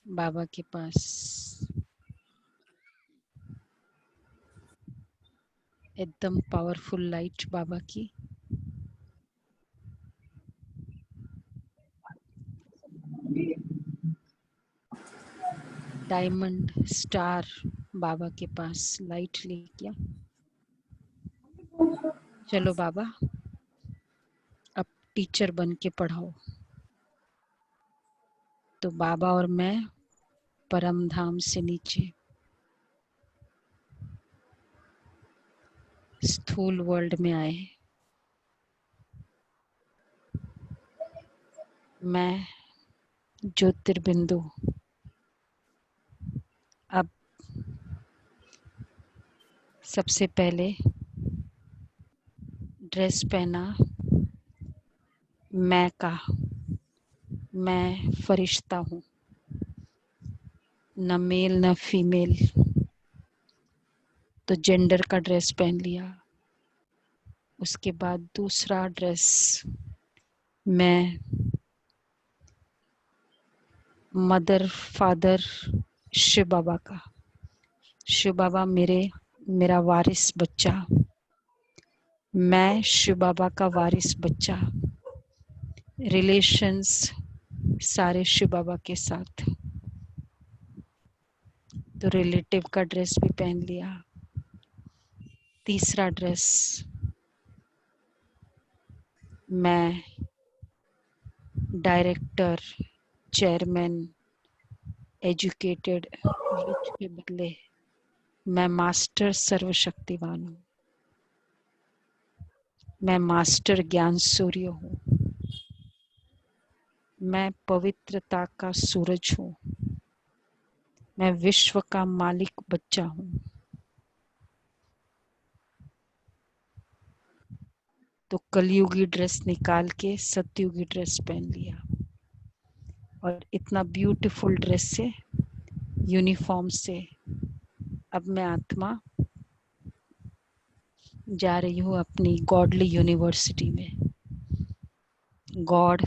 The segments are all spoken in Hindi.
बाबा के पास एकदम पावरफुल लाइट बाबा की। डायमंड स्टार बाबा के पास लाइट लेके चलो बाबा अब टीचर बन के पढ़ाओ। तो बाबा और मैं परम धाम से नीचे स्थूल वर्ल्ड में आए। मैं ज्योतिर्बिंदु अब सबसे पहले ड्रेस पहना मैं का। मैं फरिश्ता हूँ, न मेल न फीमेल, तो जेंडर का ड्रेस पहन लिया। उसके बाद दूसरा ड्रेस मैं मदर फादर शिव बाबा का। शिव बाबा मेरा वारिस बच्चा। मैं शिव बाबा का वारिस बच्चा। रिलेशंस सारे शिव बाबा के साथ, तो रिलेटिव का ड्रेस भी पहन लिया। तीसरा ड्रेस मैं डायरेक्टर चेयरमैन एजुकेटेड रिच के बदले मैं मास्टर सर्वशक्तिवान हूँ। मैं मास्टर ज्ञान सूर्य हूँ। मैं पवित्रता का सूरज हूँ। मैं विश्व का मालिक बच्चा हूँ। तो कलयुगी ड्रेस निकाल के सतयुगी ड्रेस पहन लिया और इतना ब्यूटीफुल ड्रेस से यूनिफॉर्म से अब मैं आत्मा जा रही हूँ अपनी गॉडली यूनिवर्सिटी में। गॉड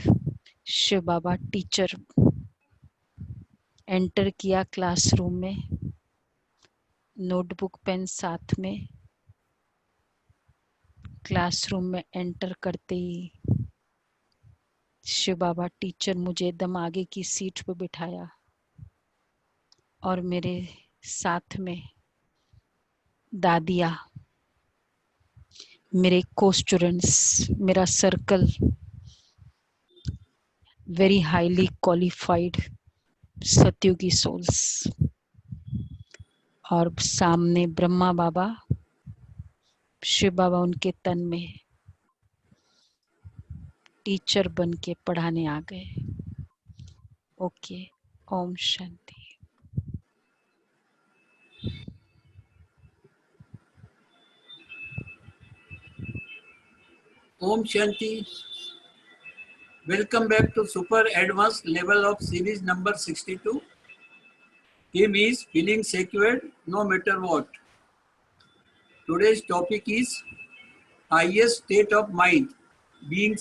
शिव बाबा टीचर एंटर किया क्लासरूम में, नोटबुक पेन साथ में। क्लासरूम में एंटर करते ही शिव बाबा टीचर मुझे एकदम आगे की सीट पर बिठाया और मेरे साथ में दादिया, मेरे को स्टूडेंट्स, मेरा सर्कल वेरी हाईली क्वालिफाइड सतयुगी सोल्स, और सामने ब्रह्मा बाबा शिव बाबा उनके तन में टीचर बन के पढ़ाने आ गए। Okay, Om Shanti. Om Shanti. Welcome back to Super Advanced Level of Series number 62. Theme is feeling secured no matter what. Today's topic is highest state of mind, being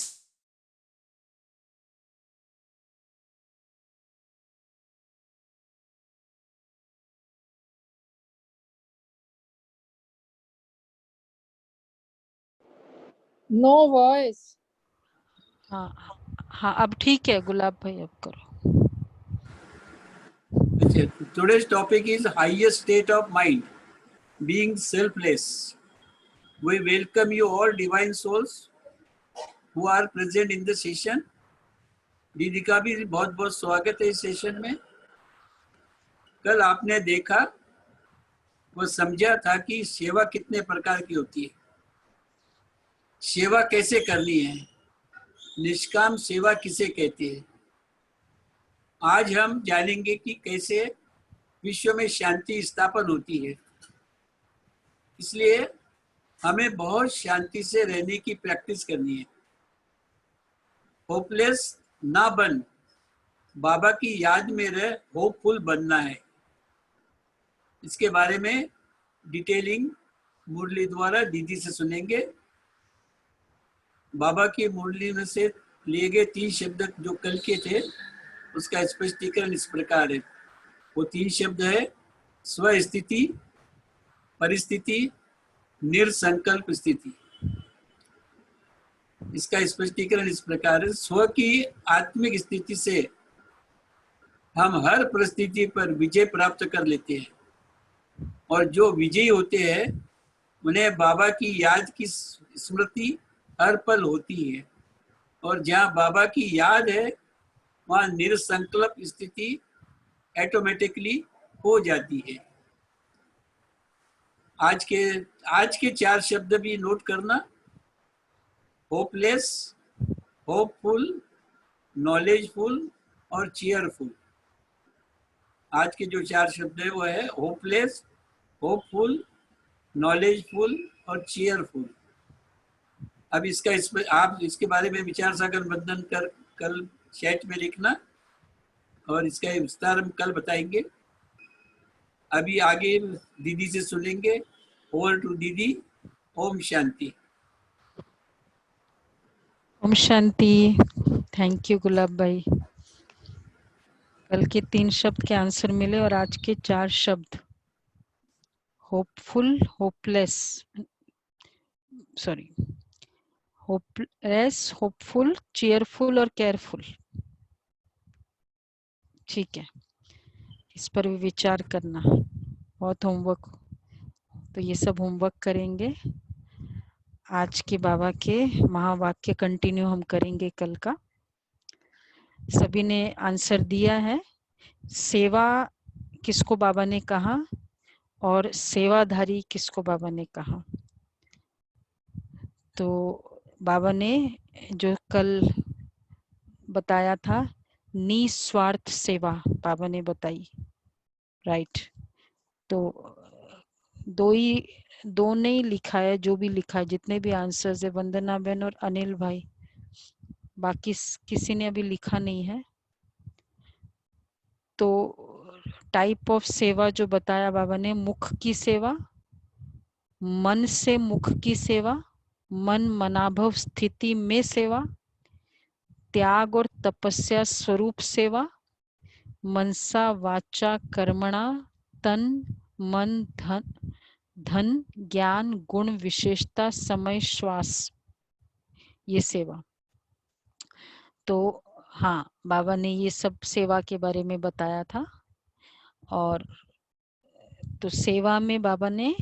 no voice. हाँ हाँ, अब ठीक है गुलाब भाई, अब करो। Today's topic is highest state of mind, being selfless. We welcome you all divine souls who are present in the session. दीदी का भी बहुत बहुत स्वागत है इस सेशन में। कल आपने देखा वो समझा था कि सेवा कितने प्रकार की होती है, सेवा कैसे करनी है, निष्काम सेवा किसे कहते हैं। आज हम जानेंगे कि कैसे विश्व में शांति स्थापन होती है। इसलिए हमें बहुत शांति से रहने की प्रैक्टिस करनी है। होपलेस ना बन, बाबा की याद में रह, होपफुल बनना है। इसके बारे में डिटेलिंग मुरली द्वारा दीदी से सुनेंगे। बाबा की मुरली में से लिए गए 3 शब्द जो कल के थे, उसका स्पष्टीकरण इस प्रकार है। वो 3 शब्द है, स्वस्थिति, परिस्थिति, निर्संकल्प स्थिति। इसका स्पष्टीकरण इस प्रकार है, स्व की आत्मिक स्थिति से हम हर परिस्थिति पर विजय प्राप्त कर लेते हैं और जो विजयी होते हैं उन्हें बाबा की याद की स्मृति हर पल होती है और जहाँ बाबा की याद है वहाँ निर्संकल्प स्थिति ऑटोमेटिकली हो जाती है। आज के 4 शब्द भी नोट करना, होपलेस, होपफुल, नॉलेजफुल और चीयरफुल। आज के जो 4 शब्द है वो है होपलेस, होपफुल, नॉलेजफुल और चीयरफुल। अब आप इसके बारे में विचार सागर मंथन कर कल चैट में लिखना और इसका विस्तार हम कल बताएंगे। अभी आगे दीदी से सुनेंगे। ओवर टू दीदी। ओम शांति। ओम शांति। थैंक यू गुलाब भाई। कल के 3 शब्द के आंसर मिले और आज के 4 शब्द hopeful, hopeless, sorry hopeless, hopeful, cheerful और केयरफुल। ठीक है, इस पर भी विचार करना। बहुत होमवर्क, तो ये सब होमवर्क करेंगे। आज के बाबा के महावाक्य कंटिन्यू हम करेंगे कल का। सभी ने आंसर दिया है। सेवा किसको बाबा ने कहा और सेवाधारी किसको बाबा ने कहा। तो बाबा ने जो कल बताया था निस्वार्थ सेवा बाबा ने बताई, राइट। तो दो ने ही लिखा है, जो भी लिखा है, जितने भी आंसर्स है, वंदना बहन और अनिल भाई, बाकी किसी ने अभी लिखा नहीं है। तो टाइप ऑफ सेवा जो बताया बाबा ने, मुख की सेवा, मन से मुख की सेवा, मन मनाभव स्थिति में सेवा, त्याग और तपस्या स्वरूप सेवा, मनसा वाचा कर्मणा तन मन धन ज्ञान गुण विशेषता समय श्वास, ये सेवा। तो हाँ, बाबा ने ये सब सेवा के बारे में बताया था। और तो सेवा में बाबा ने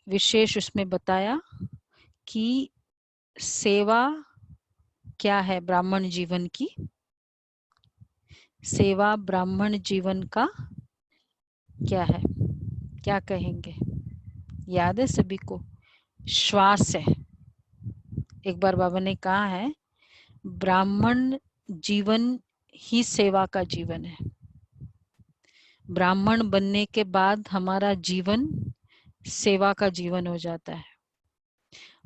विशेष उसमें बताया कि सेवा क्या है ब्राह्मण जीवन की। सेवा ब्राह्मण जीवन का क्या है, क्या कहेंगे? याद है सभी को? श्वास है। एक बार बाबा ने कहा है ब्राह्मण जीवन ही सेवा का जीवन है। ब्राह्मण बनने के बाद हमारा जीवन सेवा का जीवन हो जाता है।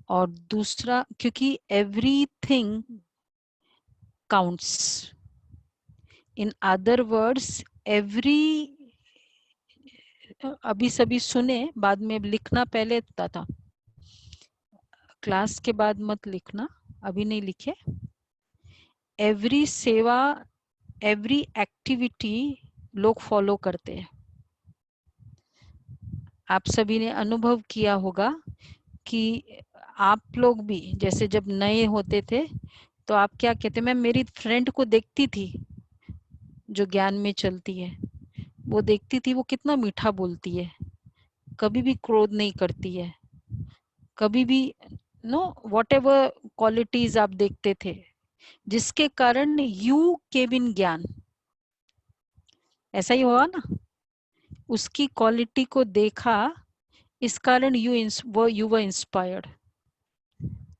और दूसरा, क्योंकि everything counts, in other words every, अभी सभी सुने, बाद में लिखना पहले होता था, क्लास के बाद मत लिखना, अभी नहीं लिखे। एवरी सेवा, एवरी एक्टिविटी लोग फॉलो करते हैं। आप सभी ने अनुभव किया होगा कि आप लोग भी जैसे जब नए होते थे तो आप क्या कहते, मैं मेरी फ्रेंड को देखती थी जो ज्ञान में चलती है, वो देखती थी वो कितना मीठा बोलती है, कभी भी क्रोध नहीं करती है, कभी भी व्हाटएवर क्वालिटीज आप देखते थे, जिसके कारण यू केम इन ज्ञान। ऐसा ही हुआ ना, उसकी क्वालिटी को देखा, इस कारण यू वर इंस्पायर्ड,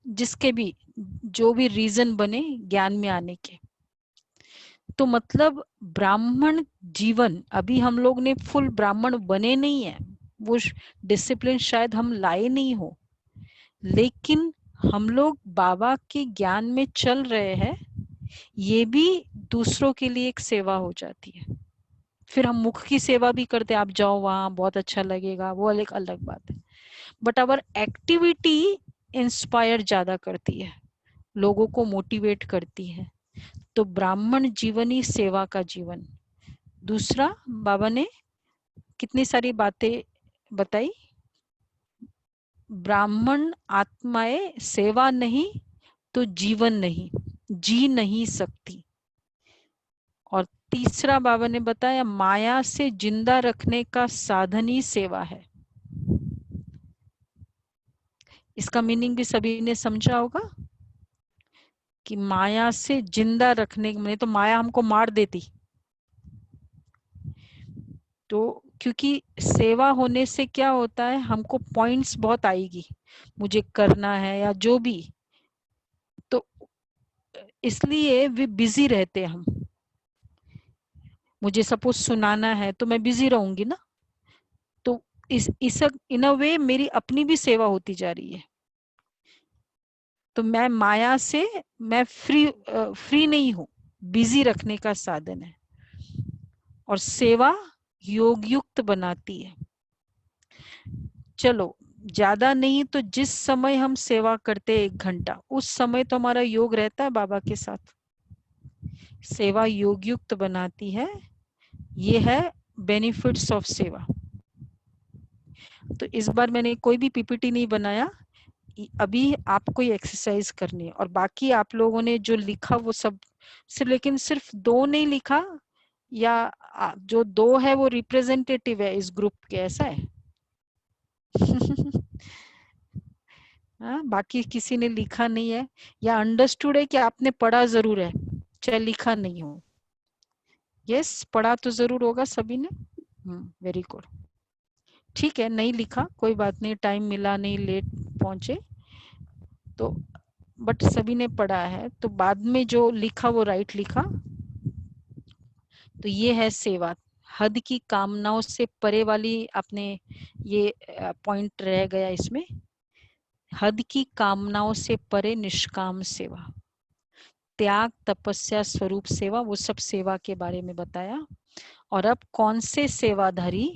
जिसके भी जो भी रीजन बने ज्ञान में आने के। तो मतलब ब्राह्मण जीवन, अभी हम लोग ने फुल ब्राह्मण बने नहीं है, वो डिसिप्लिन शायद हम लाए नहीं हो, लेकिन हम लोग बाबा के ज्ञान में चल रहे हैं, ये भी दूसरों के लिए एक सेवा हो जाती है। फिर हम मुख की सेवा भी करते हैं, आप जाओ वहां बहुत अच्छा लगेगा, वो एक अलग बात है। बट आवर एक्टिविटी इंस्पायर ज्यादा करती है, लोगों को मोटिवेट करती है। तो ब्राह्मण जीवन ही सेवा का जीवन, दूसरा बाबा ने कितनी सारी बातें बताई। ब्राह्मण आत्माएं सेवा नहीं तो जीवन नहीं, जी नहीं सकती। और तीसरा बाबा ने बताया माया से जिंदा रखने का साधन ही सेवा है। इसका मीनिंग भी सभी ने समझा होगा कि माया से जिंदा रखने में, तो माया हमको मार देती। तो क्योंकि सेवा होने से क्या होता है, हमको पॉइंट्स बहुत आएगी, मुझे करना है या जो भी, तो इसलिए वे बिजी रहते हैं। हम, मुझे सपोज सुनाना है तो मैं बिजी रहूंगी ना, तो इस इन अ वे मेरी अपनी भी सेवा होती जा रही है। तो मैं माया से मैं फ्री नहीं हूं, बिजी रखने का साधन है। और सेवा योग युक्त बनाती है। चलो ज्यादा नहीं तो जिस समय हम सेवा करते 1 घंटा, उस समय तो हमारा योग रहता है बाबा के साथ। सेवा योग युक्त बनाती है, ये है बेनिफिट्स ऑफ सेवा। तो इस बार मैंने कोई भी पीपीटी नहीं बनाया, अभी आपको ये एक्सरसाइज करनी है। और बाकी आप लोगों ने जो लिखा वो सब सिर्फ, लेकिन सिर्फ 2 नहीं लिखा, या जो 2 है वो रिप्रेजेंटेटिव है इस ग्रुप के, ऐसा है। बाकी किसी ने लिखा नहीं है, या अंडरस्टूड है कि आपने पढ़ा जरूर है, चाहे लिखा नहीं हो। यस, पढ़ा तो जरूर होगा सभी ने। Very good. ठीक है, नहीं लिखा कोई बात नहीं, टाइम मिला नहीं, लेट पहुंचे तो, बट सभी ने पढ़ा है, तो बाद में जो लिखा वो राइट लिखा। तो ये है सेवा, हद की कामनाओं से परे वाली, अपने ये पॉइंट रह गया इसमें, हद की कामनाओं से परे निष्काम सेवा, त्याग तपस्या स्वरूप सेवा, वो सब सेवा के बारे में बताया। और अब कौन से सेवाधारी,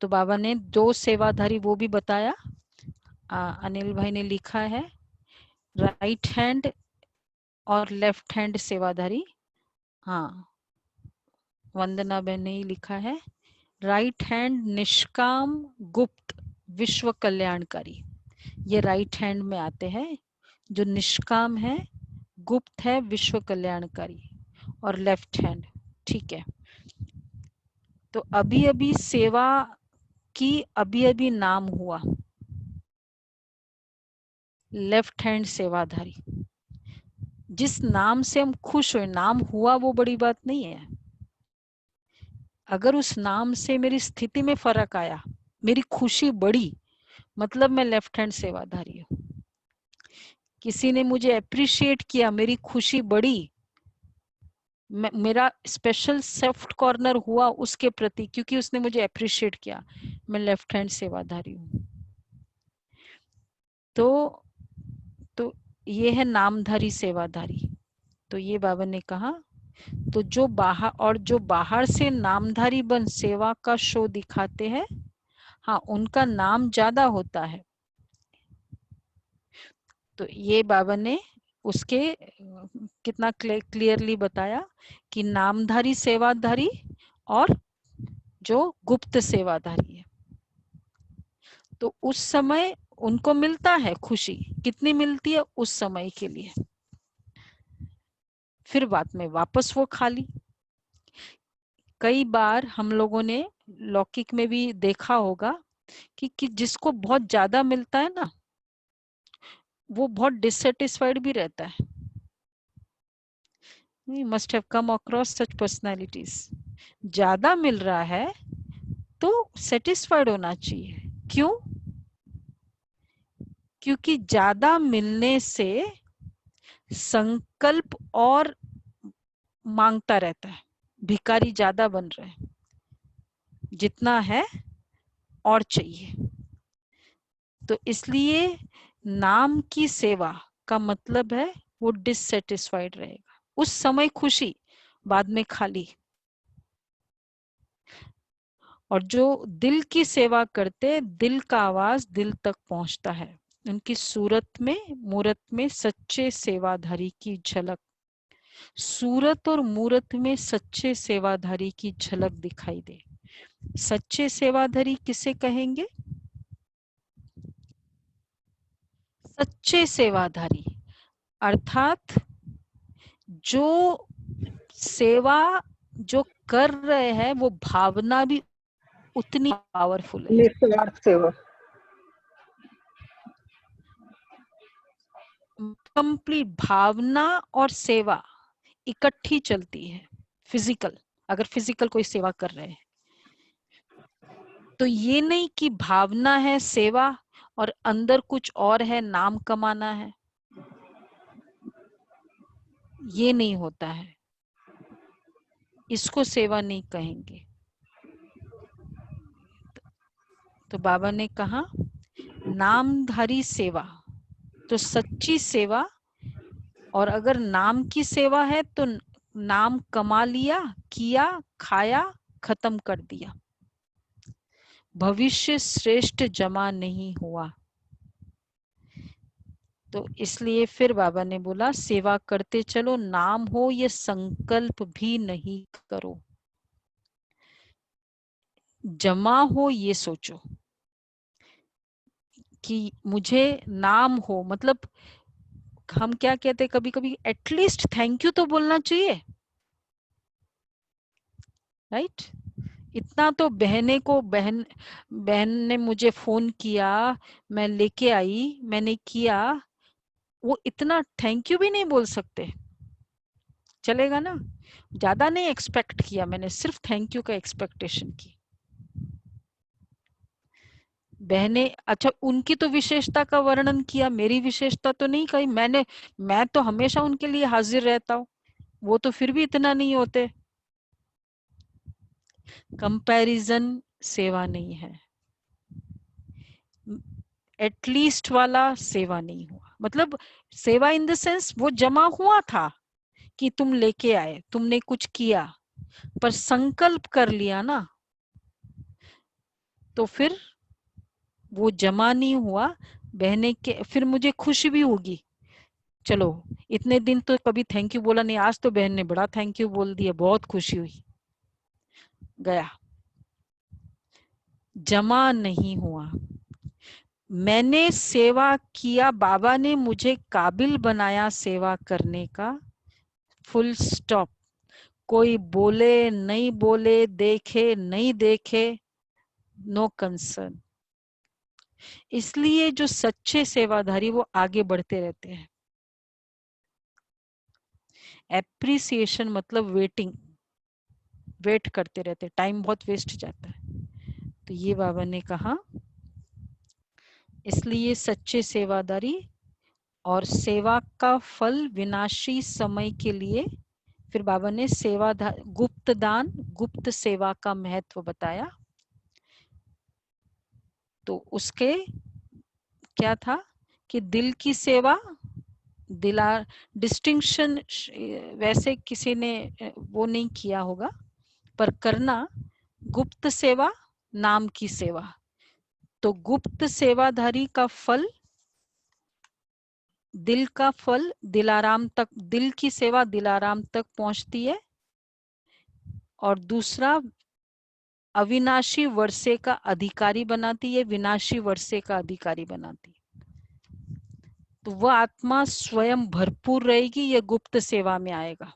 तो बाबा ने 2 सेवाधारी वो भी बताया। अनिल भाई ने लिखा है राइट हैंड और लेफ्ट हैंड सेवाधारी। हाँ, वंदना बहन ने ही लिखा है राइट हैंड निष्काम गुप्त विश्व कल्याणकारी। ये राइट हैंड में आते हैं, जो निष्काम है, गुप्त है, विश्व कल्याणकारी, और लेफ्ट हैंड। ठीक है, तो अभी अभी सेवा की अभी अभी नाम हुआ लेफ्ट हैंड सेवाधारी। जिस नाम से हम खुश हुए, नाम हुआ वो बड़ी बात नहीं है, अगर उस नाम से मेरी स्थिति में फर्क आया, मेरी खुशी बढ़ी, मतलब मैं लेफ्ट हैंड सेवाधारी हूँ। किसी ने मुझे अप्रिशिएट किया, मेरी खुशी बढ़ी, मेरा स्पेशल सॉफ्ट कॉर्नर हुआ उसके प्रति, क्योंकि उसने मुझे अप्रिशिएट किया, मैं लेफ्ट हैंड सेवाधारी हूँ। तो ये है नामधारी सेवाधारी। तो ये बाबा ने कहा, तो जो बाहर से नामधारी बन सेवा का शो दिखाते हैं, हाँ उनका नाम ज्यादा होता है। तो ये बाबा ने उसके कितना क्लियरली बताया कि नामधारी सेवाधारी और जो गुप्त सेवाधारी है, तो उस समय उनको मिलता है खुशी, कितनी मिलती है उस समय के लिए, फिर बाद में वापस वो खाली। कई बार हम लोगों ने लौकिक में भी देखा होगा कि जिसको बहुत ज्यादा मिलता है ना, वो बहुत डिससेटिस्फाइड भी रहता है। Must have come across such personalities. ज्यादा मिल रहा है तो सेटिस्फाइड होना चाहिए। क्यों? क्योंकि ज्यादा मिलने से संकल्प और मांगता रहता है, भिखारी ज्यादा बन रहे हैं, जितना है और चाहिए। तो इसलिए नाम की सेवा का मतलब है वो डिससेटिस्फाइड रहेगा, उस समय खुशी, बाद में खाली। और जो दिल की सेवा करते, दिल का आवाज दिल तक पहुंचता है, उनकी सूरत में मूरत में सच्चे सेवाधारी की झलक। सूरत और मूरत में सच्चे सेवाधारी की झलक दिखाई दे। सच्चे सेवाधारी किसे कहेंगे? सच्चे सेवाधारी अर्थात जो सेवा जो कर रहे हैं वो भावना भी उतनी पावरफुल है। निस्वार्थ सेवा। कंप्लीट भावना और सेवा इकट्ठी चलती है। फिजिकल, अगर फिजिकल कोई सेवा कर रहे हैं तो ये नहीं कि भावना है सेवा और अंदर कुछ और है, नाम कमाना है, ये नहीं होता है, इसको सेवा नहीं कहेंगे। तो बाबा ने कहा नामधारी सेवा, तो सच्ची सेवा, और अगर नाम की सेवा है तो नाम कमा लिया, किया, खाया, खत्म कर दिया, भविष्य श्रेष्ठ जमा नहीं हुआ। तो इसलिए फिर बाबा ने बोला सेवा करते चलो, नाम हो ये संकल्प भी नहीं करो, जमा हो ये सोचो कि मुझे नाम हो। मतलब हम क्या कहते, कभी कभी एटलीस्ट थैंक यू तो बोलना चाहिए, राइट? इतना तो बहने को, बहन ने मुझे फोन किया, मैं लेके आई, मैंने किया, वो इतना थैंक यू भी नहीं बोल सकते? चलेगा ना? ज्यादा नहीं एक्सपेक्ट किया मैंने, सिर्फ थैंक यू का एक्सपेक्टेशन की। बहने, अच्छा उनकी तो विशेषता का वर्णन किया, मेरी विशेषता तो नहीं कही मैंने। मैं तो हमेशा उनके लिए हाजिर रहता हूँ, वो तो फिर भी इतना नहीं होते। कंपैरिजन सेवा नहीं है, एटलीस्ट वाला सेवा नहीं हुआ। मतलब सेवा इन द सेंस वो जमा हुआ था कि तुम लेके आए, तुमने कुछ किया, पर संकल्प कर लिया ना, तो फिर वो जमा नहीं हुआ। बहने के फिर मुझे खुशी भी होगी, चलो इतने दिन तो कभी थैंक यू बोला नहीं, आज तो बहन ने बड़ा थैंक यू बोल दिया, बहुत खुशी हुई, गया, जमा नहीं हुआ। मैंने सेवा किया, बाबा ने मुझे काबिल बनाया सेवा करने का, फुल स्टॉप। कोई बोले नहीं बोले, देखे नहीं देखे, नो कंसर्न। इसलिए जो सच्चे सेवाधारी वो आगे बढ़ते रहते हैं। एप्रिसिएशन मतलब वेटिंग, वेट करते रहते, टाइम बहुत वेस्ट जाता है। तो ये बाबा ने कहा, इसलिए सच्चे सेवादारी और सेवा का फल विनाशी समय के लिए। फिर बाबा ने सेवा गुप्त दान, गुप्त सेवा का महत्व बताया। तो उसके क्या था कि दिल की सेवा, दिला डिस्टिंक्शन वैसे किसी ने वो नहीं किया होगा, पर करना गुप्त सेवा, नाम की सेवा। तो गुप्त सेवाधारी का फल, दिल का फल दिलाराम तक, दिल की सेवा दिलाराम तक पहुंचती है। और दूसरा अविनाशी वर्षे का अधिकारी बनाती है, विनाशी वर्षे का अधिकारी बनाती है। तो वह आत्मा स्वयं भरपूर रहेगी, ये गुप्त सेवा में आएगा,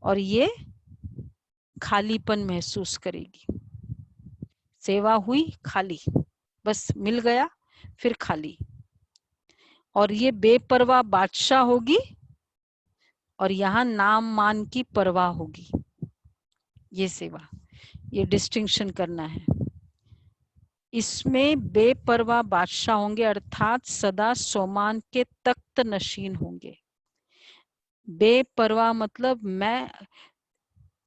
और ये खालीपन महसूस करेगी। सेवा हुई, खाली, बस मिल गया, फिर खाली। और ये बेपरवाह बादशाह होगी, और यहाँ नाम मान की परवाह होगी। ये सेवा, ये डिस्टिंक्शन करना है। इसमें बेपरवाह बादशाह होंगे, अर्थात सदा सोमान के तख्त नशीन होंगे। बेपरवाह मतलब मैं,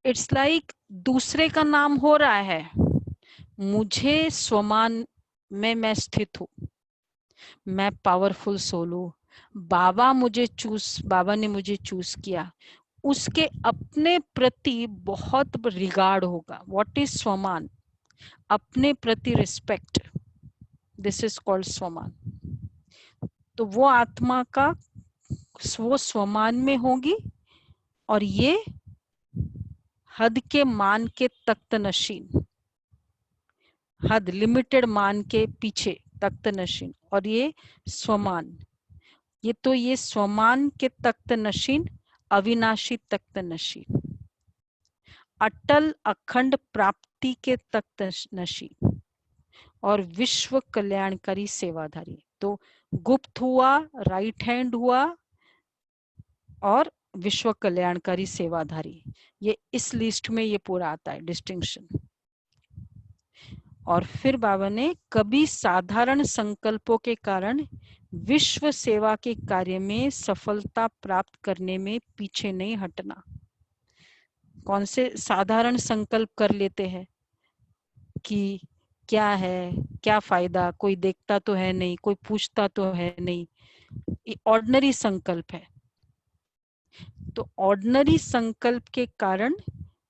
इट्स लाइक दूसरे का नाम हो रहा है, मुझे स्वमान में मैं स्थित हूँ, मैं पावरफुल सोल हूँ, बाबा ने मुझे चूज किया, उसके अपने प्रति बहुत रिगार्ड होगा। What is swaman? अपने प्रति respect, this is called swaman. तो वो आत्मा का वो स्वमान में होगी, और ये हद के मान के तख्त नशीन, हद लिमिटेड मान के पीछे तख्त नशीन, और ये स्वमान, ये स्वमान के तख्त नशीन, अविनाशी तख्त नशीन, अटल अखंड प्राप्ति के तख्त नशीन और विश्व कल्याणकारी सेवाधारी। तो गुप्त हुआ, राइट हैंड हुआ और विश्व कल्याणकारी सेवाधारी, ये इस लिस्ट में ये पूरा आता है डिस्टिंक्शन। और फिर बाबा ने कभी साधारण संकल्पों के कारण विश्व सेवा के कार्य में सफलता प्राप्त करने में पीछे नहीं हटना। कौन से साधारण संकल्प कर लेते हैं कि क्या है, क्या फायदा, कोई देखता तो है नहीं, कोई पूछता तो है नहीं, ये ऑर्डिनरी संकल्प है। तो ऑर्डिनरी संकल्प के कारण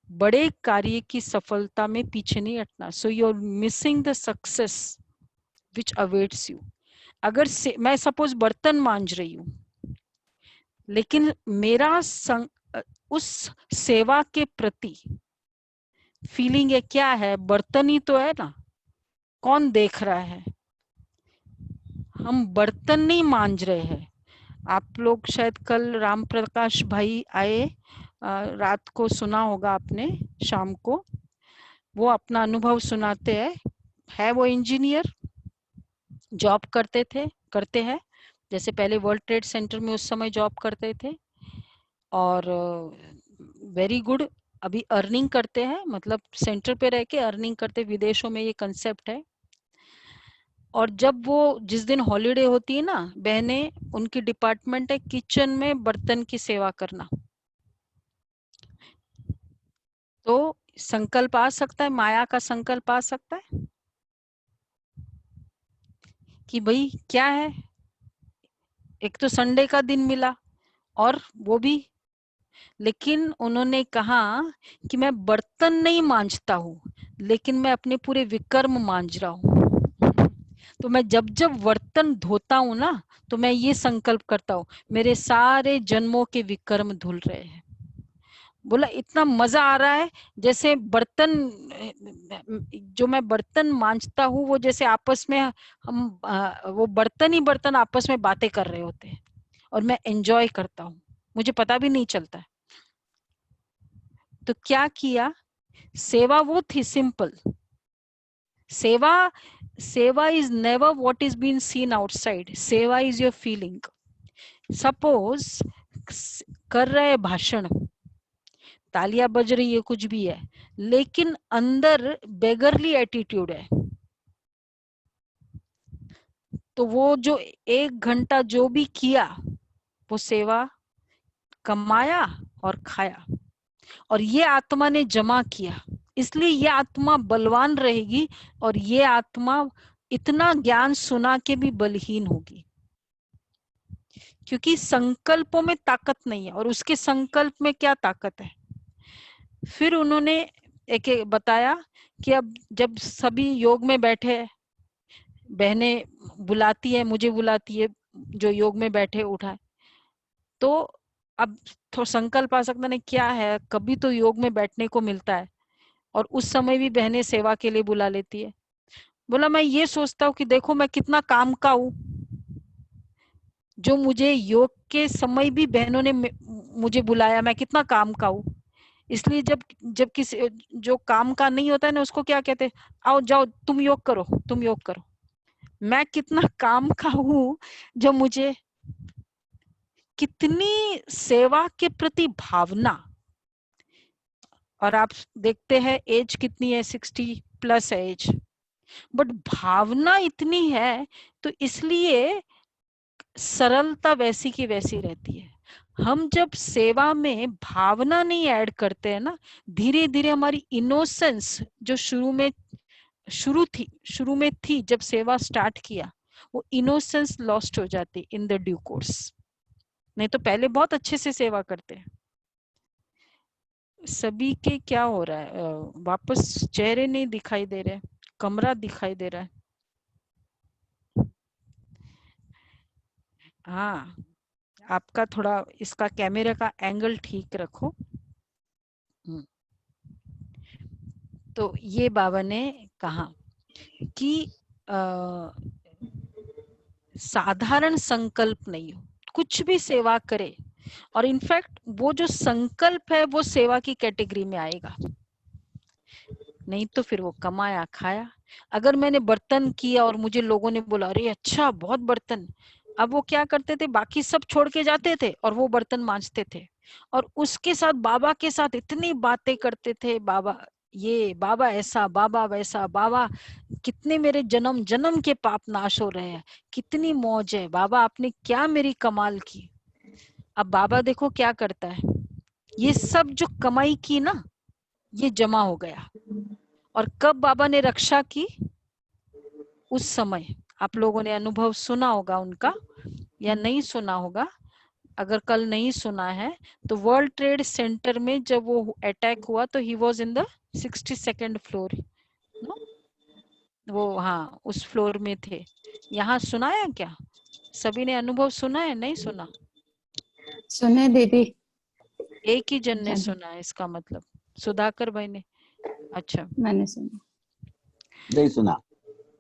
बड़े कार्य की सफलता में पीछे नहीं हटना। So you are missing the success which awaits you. अगर मैं सपोज बर्तन मांज रही हूँ, लेकिन मेरा उस सेवा के प्रति फीलिंग है क्या है, बर्तन ही तो है ना, कौन देख रहा है, हम बर्तन नहीं मांज रहे हैं। आप लोग शायद कल राम प्रकाश भाई आए, रात को सुना होगा आपने, शाम को वो अपना अनुभव सुनाते हैं। है वो इंजीनियर, जॉब करते हैं, जैसे पहले वर्ल्ड ट्रेड सेंटर में उस समय जॉब करते थे, और वेरी गुड अभी अर्निंग करते हैं, मतलब सेंटर पे रह के अर्निंग करते, विदेशों में ये कंसेप्ट है। और जब वो जिस दिन हॉलीडे होती है ना, बहनें, उनकी डिपार्टमेंट है किचन में बर्तन की सेवा करना। तो संकल्प आ सकता है, माया का संकल्प आ सकता है कि भाई क्या है, एक तो संडे का दिन मिला और वो भी, लेकिन उन्होंने कहा कि मैं बर्तन नहीं मांजता हूँ, लेकिन मैं अपने पूरे विकर्म मांज रहा हूँ। तो मैं जब जब बर्तन धोता हूँ ना, तो मैं ये संकल्प करता हूँ, मेरे सारे जन्मों के विकर्म धुल रहे हैं। बोला इतना मजा आ रहा है, जैसे बर्तन, जो मैं बर्तन मांजता हूँ वो जैसे आपस में हम वो बर्तन ही बर्तन आपस में बातें कर रहे होते हैं, और मैं एंजॉय करता हूँ, मुझे पता भी नहीं चलता है। तो क्या किया, सेवा वो थी simple. Seva is never what is been seen outside, seva is your feeling. Suppose कर रहे भाषण, तालियां बज रही है, कुछ भी है, लेकिन अंदर बेगरली एटीट्यूड है, तो वो जो 1 घंटा जो भी किया वो सेवा कमाया और खाया, और ये आत्मा ने जमा किया, इसलिए ये आत्मा बलवान रहेगी, और ये आत्मा इतना ज्ञान सुना के भी बलहीन होगी, क्योंकि संकल्पों में ताकत नहीं है, और उसके संकल्प में क्या ताकत है। फिर उन्होंने एक बताया कि अब जब सभी योग में बैठे, बहनें बुलाती है, मुझे बुलाती है, जो योग में बैठे उठाए, तो अब थोड़ा संकल्प आ सकता नहीं, क्या है, कभी तो योग में बैठने को मिलता है, और उस समय भी बहनें सेवा के लिए बुला लेती है। बोला मैं ये सोचता हूँ कि देखो मैं कितना काम का हूँ, जो मुझे योग के समय भी बहनों ने मुझे बुलाया, मैं कितना काम का हूँ। इसलिए जब जब किसी जो काम का नहीं होता है ना, उसको क्या कहते हैं, आओ जाओ तुम योग करो, तुम योग करो। मैं कितना काम का हूँ, जो मुझे कितनी सेवा के प्रति भावना, और आप देखते हैं एज कितनी है, 60+ है एज, बट भावना इतनी है, तो इसलिए सरलता वैसी की वैसी रहती है। हम जब सेवा में भावना नहीं ऐड करते हैं ना, धीरे धीरे हमारी इनोसेंस जो शुरू में थी जब सेवा स्टार्ट किया, वो इनोसेंस लॉस्ट हो जाती इन द ड्यू कोर्स। नहीं तो पहले बहुत अच्छे से सेवा करते हैं। सभी के क्या हो रहा है, वापस चेहरे नहीं दिखाई दे रहे, कमरा दिखाई दे रहा है। हाँ, आपका थोड़ा इसका कैमरा का एंगल ठीक रखो। तो ये बाबा ने कहा कि साधारण संकल्प नहीं हो, कुछ भी सेवा करे, और इनफैक्ट वो जो संकल्प है वो सेवा की कैटेगरी में आएगा, नहीं तो फिर वो कमाया खाया। अगर मैंने बर्तन किया और मुझे लोगों ने बोला अरे अच्छा बहुत बर्तन, अब वो क्या करते थे, बाकी सब छोड़ के जाते थे और वो बर्तन मांजते थे, और उसके साथ बाबा के साथ इतनी बातें करते थे, बाबा ये, बाबा ऐसा, बाबा वैसा, बाबा कितने मेरे जन्म जन्म के पाप नाश हो रहे हैं, कितनी मौज है बाबा, आपने क्या मेरी कमाल की। अब बाबा देखो क्या करता है, ये सब जो कमाई की ना, ये जमा हो गया, और कब बाबा ने रक्षा की, उस समय आप लोगों ने अनुभव सुना होगा उनका या नहीं सुना होगा। अगर कल नहीं सुना है तो वर्ल्ड ट्रेड सेंटर में जब वो अटैक हुआ तो ही was in the 62nd floor, no, वो हाँ उस फ्लोर में थे। यहाँ सुना है क्या, सभी ने अनुभव सुना है, नहीं सुना? सुने दीदी। एक ही जन ने सुना है इसका मतलब, सुधाकर भाई ने? अच्छा मैंने सुना। नहीं सुना।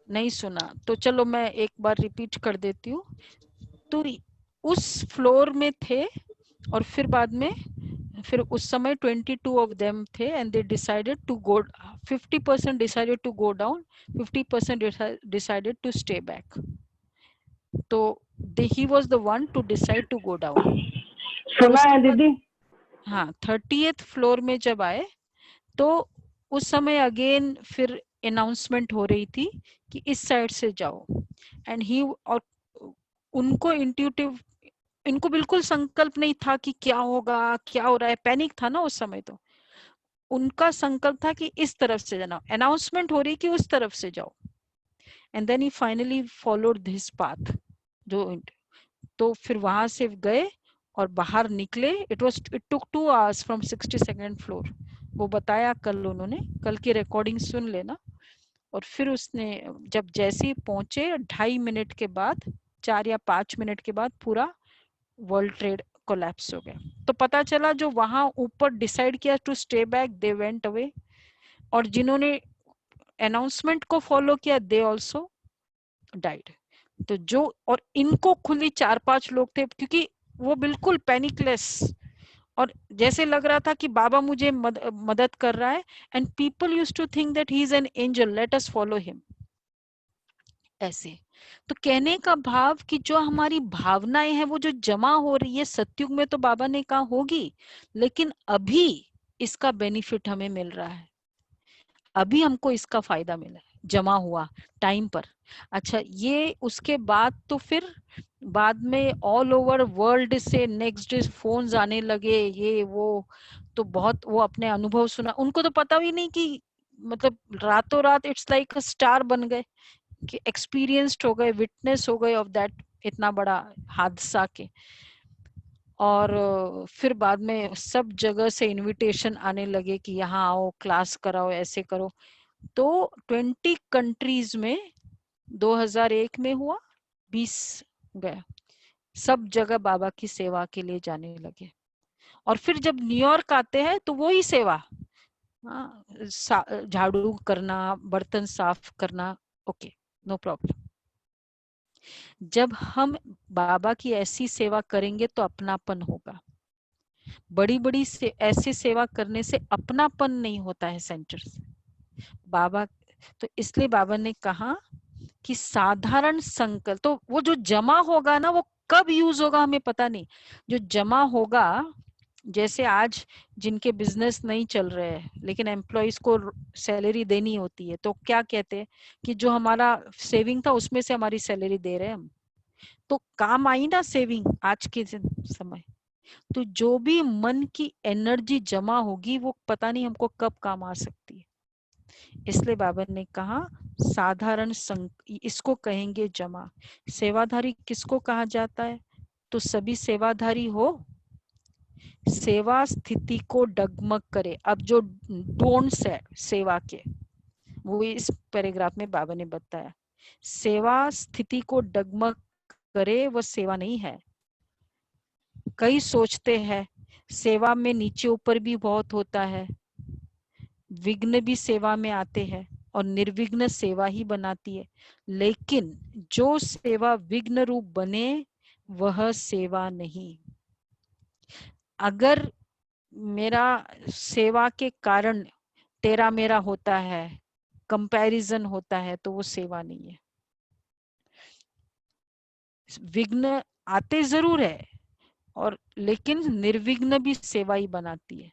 नहीं सुना तो चलो मैं एक बार रिपीट कर देती हूँ। तो उस फ्लोर में थे, और फिर बाद में फिर उस समय 22 ऑफ देम थे, and they decided to go, 50% decided to go down, 50% decided to stay back. तो he was the one to decide to go down. सुना है दीदी। हाँ 30th फ्लोर में जब आए तो उस समय अगेन फिर अनाउंसमेंट हो रही थी कि इस साइड से जाओ, एंड ही, और उनको इंट्यूटिव, इनको बिल्कुल संकल्प नहीं था कि क्या होगा क्या हो रहा है, पैनिक था ना उस समय, तो उनका संकल्प था कि इस तरफ से जाना, अनाउंसमेंट हो रही कि उस तरफ से जाओ, and then he finally followed this path. जो तो फिर वहां से गए और बाहर निकले, it took 2 hours from 62nd floor, वो बताया कल उन्होंने, कल की रिकॉर्डिंग सुन लेना। और फिर उसने जब जैसे ही पहुंचे 2.5 मिनट के बाद, 4 या 5 मिनट के बाद पूरा वर्ल्ड ट्रेड कोलैप्स हो गया। तो पता चला जो वहां ऊपर डिसाइड किया to stay back, they went away, और जिन्होंने अनाउंसमेंट को फॉलो किया दे आल्सो डाइड। तो जो, और इनको खुली 4-5 लोग थे, क्योंकि वो बिल्कुल पैनिकलेस, और जैसे लग रहा था कि बाबा मुझे मदद कर रहा है, and people use to think that he is an angel, let us follow him, ऐसे। तो कहने का भाव कि जो हमारी भावनाएं हैं वो जो जमा हो रही है, सतयुग में तो बाबा ने कहा होगी, लेकिन अभी इसका बेनिफिट हमें मिल रहा है, अभी हमको इसका फायदा मिला है, जमा हुआ टाइम पर। अच्छा ये उसके बाद तो फिर बाद में ऑल ओवर वर्ल्ड से नेक्स्ट डे फोन्स आने लगे, ये वो, तो बहुत वो अपने अनुभव सुना, उनको तो पता ही नहीं कि मतलब रातों रात इट्स लाइक स्टार बन गए, कि एक्सपीरियंस्ड हो गए, विटनेस हो गए ऑफ दैट इतना बड़ा हादसा के। और फिर बाद में सब जगह से इनविटेशन आने लगे कि यहाँ आओ, क्लास कराओ, ऐसे करो। तो 20 कंट्रीज में 2001 में हुआ, 20 गया, सब जगह बाबा की सेवा के लिए जाने लगे। और फिर जब न्यूयॉर्क आते हैं तो वही सेवा, झाड़ू करना, बर्तन साफ करना, ओके नो प्रॉब्लम। जब हम बाबा की ऐसी सेवा करेंगे तो अपनापन होगा, बड़ी बड़ी से ऐसी सेवा करने से अपनापन नहीं होता है सेंटर से बाबा। तो इसलिए बाबा ने कहा कि साधारण संकल्प, तो वो जो जमा होगा ना, वो कब यूज होगा हमें पता नहीं, जो जमा होगा, जैसे आज जिनके बिजनेस नहीं चल रहे हैं लेकिन एम्प्लॉइज को सैलरी देनी होती है, तो क्या कहते हैं कि जो हमारा सेविंग था उसमें से हमारी सैलरी दे रहे हैं हम, तो काम आई ना सेविंग आज के समय। तो जो भी मन की एनर्जी जमा होगी वो पता नहीं हमको कब काम आ सकती है। इसलिए बाबा ने कहा साधारण इसको कहेंगे जमा। सेवाधारी किसको कहा जाता है? तो सभी सेवाधारी हो, सेवा स्थिति को डगमग करे। अब जो डोंट्स है सेवा के, वो इस पैराग्राफ में बाबा ने बताया। सेवा स्थिति को डगमग करे वो सेवा नहीं है। कई सोचते हैं सेवा में नीचे ऊपर भी बहुत होता है, विघ्न भी सेवा में आते हैं और निर्विघ्न सेवा ही बनाती है, लेकिन जो सेवा विघ्न रूप बने वह सेवा नहीं। अगर मेरा सेवा के कारण तेरा मेरा होता है, कंपैरिजन होता है, तो वो सेवा नहीं है। विघ्न आते जरूर है और लेकिन निर्विघ्न भी सेवा ही बनाती है।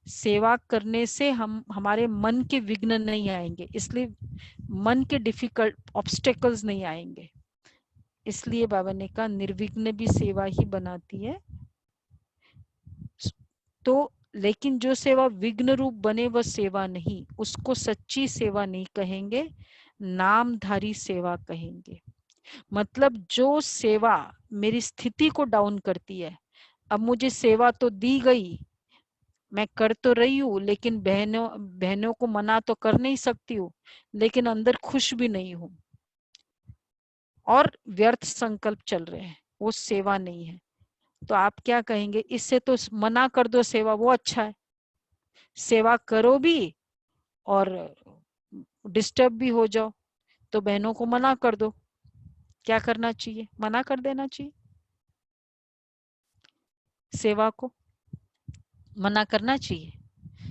सेवा करने से हमारे मन के विघ्न नहीं आएंगे, इसलिए मन के डिफिकल्ट ऑब्स्टेकल्स नहीं आएंगे, इसलिए बाबा ने कहा निर्विघ्न भी सेवा ही बनाती है। तो लेकिन जो सेवा विघ्न रूप बने वह सेवा नहीं, उसको सच्ची सेवा नहीं कहेंगे, नामधारी सेवा कहेंगे। मतलब जो सेवा मेरी स्थिति को डाउन करती है, अब मुझे सेवा तो दी गई, मैं कर तो रही हूँ, लेकिन बहनों को मना तो कर नहीं सकती हूँ, लेकिन अंदर खुश भी नहीं हूँ और व्यर्थ संकल्प चल रहे हैं, वो सेवा नहीं है। तो आप क्या कहेंगे, इससे तो मना कर दो सेवा, वो अच्छा है। सेवा करो भी और डिस्टर्ब भी हो जाओ, तो बहनों को मना कर दो। क्या करना चाहिए? मना कर देना चाहिए, सेवा को मना करना चाहिए,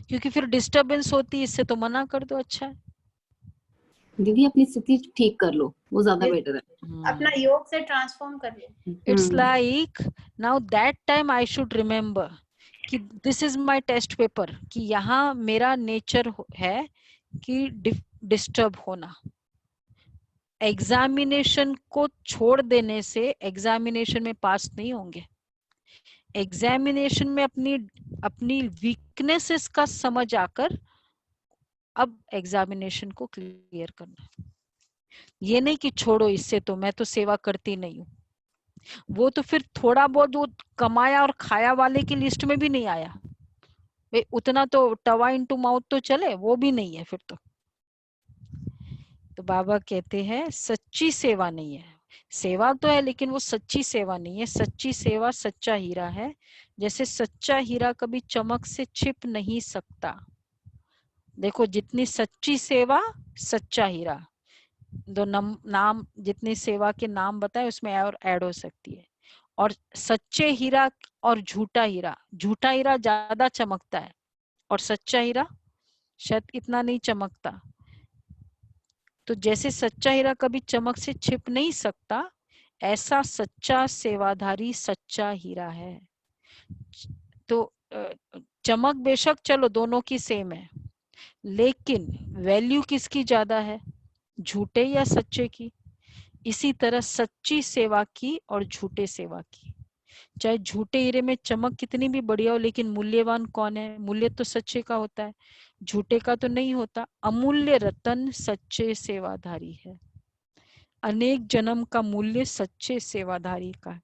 क्योंकि फिर डिस्टरबेंस होती है, इससे तो मना कर दो, अच्छा है। दीदी अपनी स्थिति ठीक कर लो, वो ज्यादा बेटर है। अपना योग से ट्रांसफॉर्म कर लो। It's like now that time I should remember कि this is my test paper, कि यहाँ मेरा नेचर है कि डिस्टर्ब होना। एग्जामिनेशन को छोड़ देने से एग्जामिनेशन में पास नहीं होंगे। एग्जामिनेशन में अपनी वीकनेसेस का समझ आकर अब एग्जामिनेशन को क्लियर करना। ये नहीं कि छोड़ो इससे तो मैं तो सेवा करती नहीं हूँ, वो तो फिर थोड़ा बहुत जो कमाया और खाया वाले की लिस्ट में भी नहीं आया, वे उतना तो टवा इनटू माउथ तो चले, वो भी नहीं है फिर तो बाबा कहते हैं सच्ची सेवा नहीं है। सेवा तो है लेकिन वो सच्ची सेवा नहीं है। सच्ची सेवा सच्चा हीरा है, जैसे सच्चा हीरा कभी चमक से छिप नहीं सकता। देखो जितनी सच्ची सेवा सच्चा हीरा, दो नाम जितनी सेवा के नाम बताए उसमें और ऐड हो सकती है। और सच्चे हीरा और झूठा हीरा, झूठा हीरा ज्यादा चमकता है और सच्चा हीरा शायद इतना नहीं चमकता। तो जैसे सच्चा हीरा कभी चमक से छिप नहीं सकता, ऐसा सच्चा सेवाधारी सच्चा हीरा है। तो चमक बेशक चलो दोनों की सेम है, लेकिन वैल्यू किसकी ज्यादा है, झूठे या सच्चे की? इसी तरह सच्ची सेवा की और झूठे सेवा की, चाहे झूठे हीरे में चमक कितनी भी बढ़िया हो, लेकिन मूल्यवान कौन है? मूल्य तो सच्चे का होता है, झूठे का तो नहीं होता। अमूल्य रतन सच्चे सेवाधारी है। अनेक जन्म का मूल्य सच्चे सेवाधारी का है।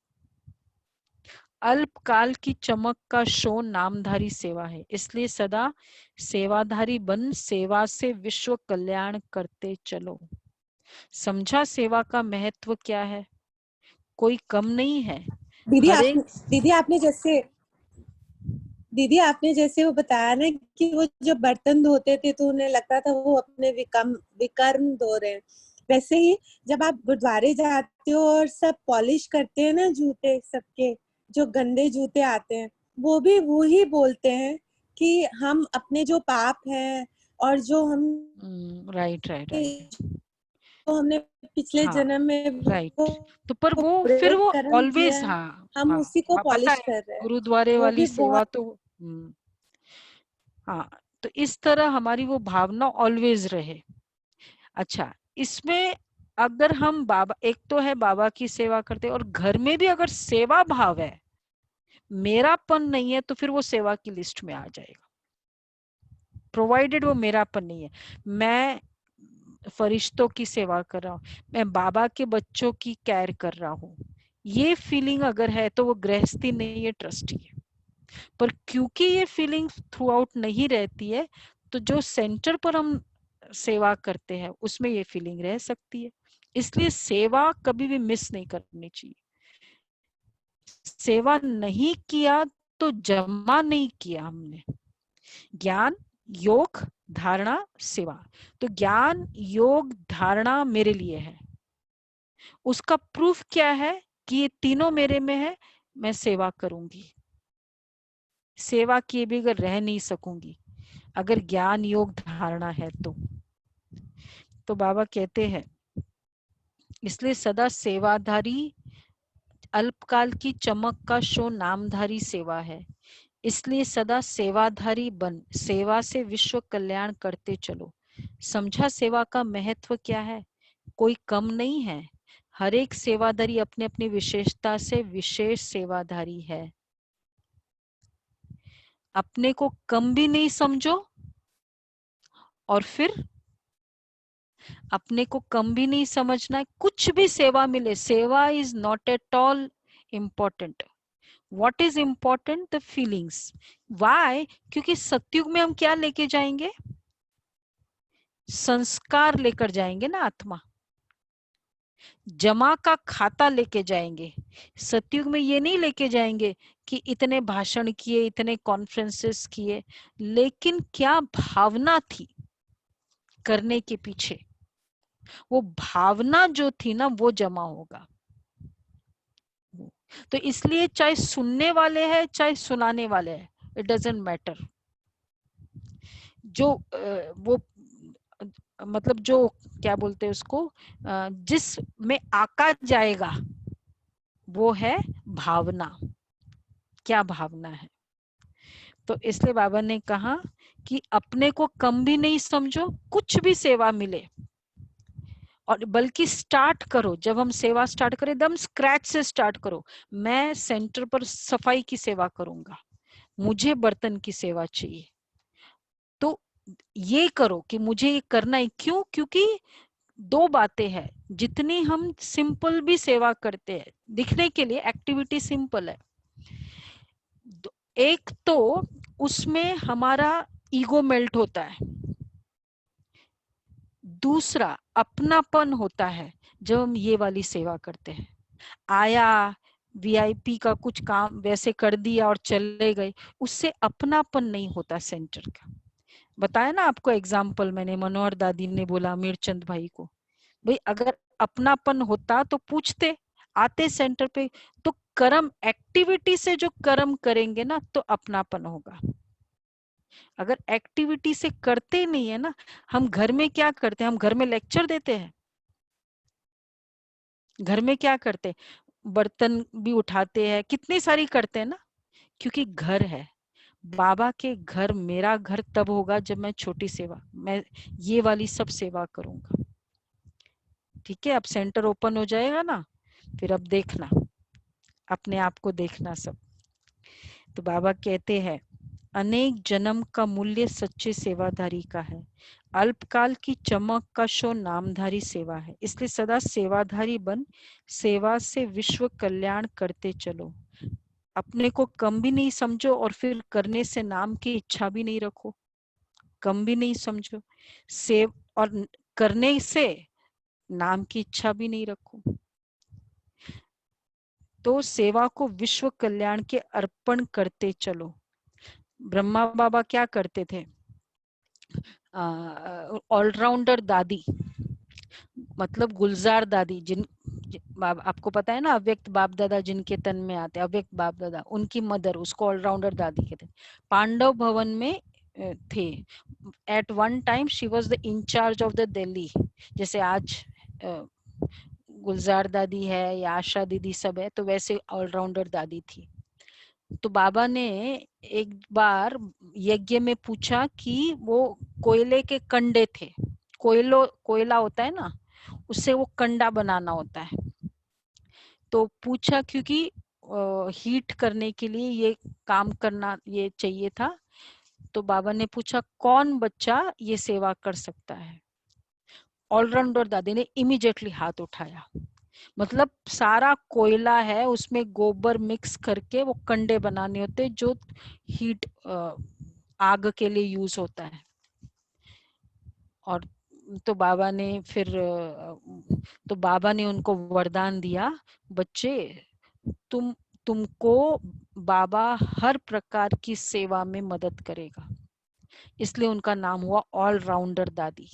अल्पकाल की चमक का शो नामधारी सेवा है, इसलिए सदा सेवाधारी बन सेवा से विश्व कल्याण करते चलो। समझा सेवा का महत्व क्या है? कोई कम नहीं है। दीदी आपने जैसे वो बताया ना कि वो जब बर्तन धोते थे तो उन्हें लगता था वो अपने विकर्म धो रहे हैं, वैसे ही जब आप गुरुद्वारे जाते हो और सब पॉलिश करते हैं ना जूते, सबके जो गंदे जूते आते हैं, वो भी वो ही बोलते हैं कि हम अपने जो पाप हैं और जो हम राइट तो हमने पिछले जन्म में राइट, तो पर वो फिर वो ऑलवेज हम उसी को पॉलिश कर रहे हैं। गुरुद्वारे वाली सेवा तो हाँ, तो इस तरह हमारी वो भावना ऑलवेज रहे। अच्छा, इसमें अगर हम बाबा, एक तो है बाबा की सेवा करते और घर में भी अगर सेवा भाव है, मेरापन नहीं है, तो फिर वो सेवा की लिस्ट में आ जाएगा, प्रोवाइडेड वो मेरापन नहीं है। मैं फरिश्तों की सेवा कर रहा हूँ, मैं बाबा के बच्चों की केयर कर रहा हूँ, ये फीलिंग अगर है तो वो गृहस्थी नहीं है, ट्रस्टी है। पर क्योंकि ये फीलिंग थ्रू आउट नहीं रहती है, तो जो सेंटर पर हम सेवा करते हैं उसमें ये फीलिंग रह सकती है। इसलिए सेवा कभी भी मिस नहीं करनी चाहिए। सेवा नहीं किया तो जमा नहीं किया हमने। ज्ञान, योग, धारणा, सेवा। तो ज्ञान, योग, धारणा मेरे लिए है। उसका प्रूफ क्या है कि ये तीनों मेरे में है, मैं सेवा करूंगी। सेवा किए बगैर रह नहीं सकूंगी अगर ज्ञान, योग, धारणा है तो बाबा कहते हैं इसलिए सदा सेवाधारी, अल्पकाल की चमक का शो नामधारी सेवा है। इसलिए सदा सेवाधारी बन, सेवा से विश्व कल्याण करते चलो। समझा सेवा का महत्व क्या है? कोई कम नहीं है। हर एक सेवाधारी अपनी अपनी विशेषता से विशेष सेवाधारी है। अपने को कम भी नहीं समझो और फिर अपने को कम भी नहीं समझना है। कुछ भी सेवा मिले, सेवा is not at all important. What is important? The feelings. Why? क्योंकि सतयुग में हम क्या लेके जाएंगे? संस्कार लेकर जाएंगे ना, आत्मा जमा का खाता लेके जाएंगे। सतयुग में ये नहीं लेके जाएंगे कि इतने भाषण किए, इतने कॉन्फ्रेंसेस किए, लेकिन क्या भावना थी करने के पीछे, वो भावना जो थी ना वो जमा होगा। तो इसलिए चाहे सुनने वाले हैं चाहे सुनाने वाले हैं, इट डजंट मैटर। जो वो मतलब जो क्या बोलते हैं उसको, जिस में आका जाएगा वो है भावना। क्या भावना है? तो इसलिए बाबा ने कहा कि अपने को कम भी नहीं समझो, कुछ भी सेवा मिले, और बल्कि स्टार्ट करो। जब हम सेवा स्टार्ट करें एकदम स्क्रैच से स्टार्ट करो। मैं सेंटर पर सफाई की सेवा करूंगा, मुझे बर्तन की सेवा चाहिए, तो ये करो कि मुझे ये करना है। क्यों? क्योंकि दो बातें हैं। जितनी हम सिंपल भी सेवा करते हैं, दिखने के लिए एक्टिविटी सिंपल है, एक तो उसमें हमारा ईगो मेल्ट होता है, दूसरा अपनापन होता है जब हम ये वाली सेवा करते हैं। आया वीआईपी का कुछ काम वैसे कर दिया और चले गए, उससे अपनापन नहीं होता सेंटर का। बताया ना आपको एग्जाम्पल मैंने, मनोहर दादी ने बोला मीरचंद भाई को, भाई अगर अपनापन होता तो पूछते, आते सेंटर पे। तो कर्म, एक्टिविटी से जो कर्म करेंगे ना तो अपनापन होगा। अगर एक्टिविटी से करते नहीं है ना, हम घर में क्या करते हैं? हम घर में लेक्चर देते हैं, घर में क्या करते हैं? बर्तन भी उठाते हैं, कितनी सारी करते हैं ना, क्योंकि घर है। बाबा के घर, मेरा घर तब होगा जब मैं छोटी सेवा, मैं ये वाली सब सेवा करूंगा। ठीक है, अब सेंटर ओपन हो जाएगा ना, फिर अब देखना, अपने आप को देखना सब। तो बाबा कहते हैं अनेक जन्म का मूल्य सच्चे सेवाधारी का है, अल्पकाल की चमक का शो नामधारी सेवा है। इसलिए सदा सेवाधारी बन, सेवा से विश्व कल्याण करते चलो। अपने को कम भी नहीं समझो और फिर करने से नाम की इच्छा भी नहीं रखो। कम भी नहीं समझो, सेव और करने से नाम की इच्छा भी नहीं रखो। तो सेवा को विश्व कल्याण के अर्पण करते चलो। ब्रह्मा बाबा क्या करते थे? ऑलराउंडर दादी, मतलब गुलजार दादी, आपको पता है ना, अव्यक्त बाप दादा जिनके तन में आते, अव्यक्त बाप दादा, उनकी मदर, उसको ऑलराउंडर दादी कहते। पांडव भवन में थे। At one time she was the incharge of the Delhi. जैसे आज गुलजार दादी है या आशा दीदी सब है, तो वैसे ऑलराउंडर दादी थी। तो बाबा ने एक बार यज्ञ में पूछा कि वो कोयले के कंडे थे, कोयला होता है ना, उससे वो कंडा बनाना होता है। तो पूछा क्योंकि हीट करने के लिए ये काम करना ये चाहिए था। तो बाबा ने पूछा कौन बच्चा ये सेवा कर सकता है? ऑलराउंडर दादी ने इमीडिएटली हाथ उठाया। मतलब सारा कोयला है, उसमें गोबर मिक्स करके वो कंडे बनाने होते जो हीट आग के लिए यूज होता है। और तो बाबा ने फिर तो बाबा ने उनको वरदान दिया, बच्चे तुमको बाबा हर प्रकार की सेवा में मदद करेगा, इसलिए उनका नाम हुआ ऑलराउंडर दादी।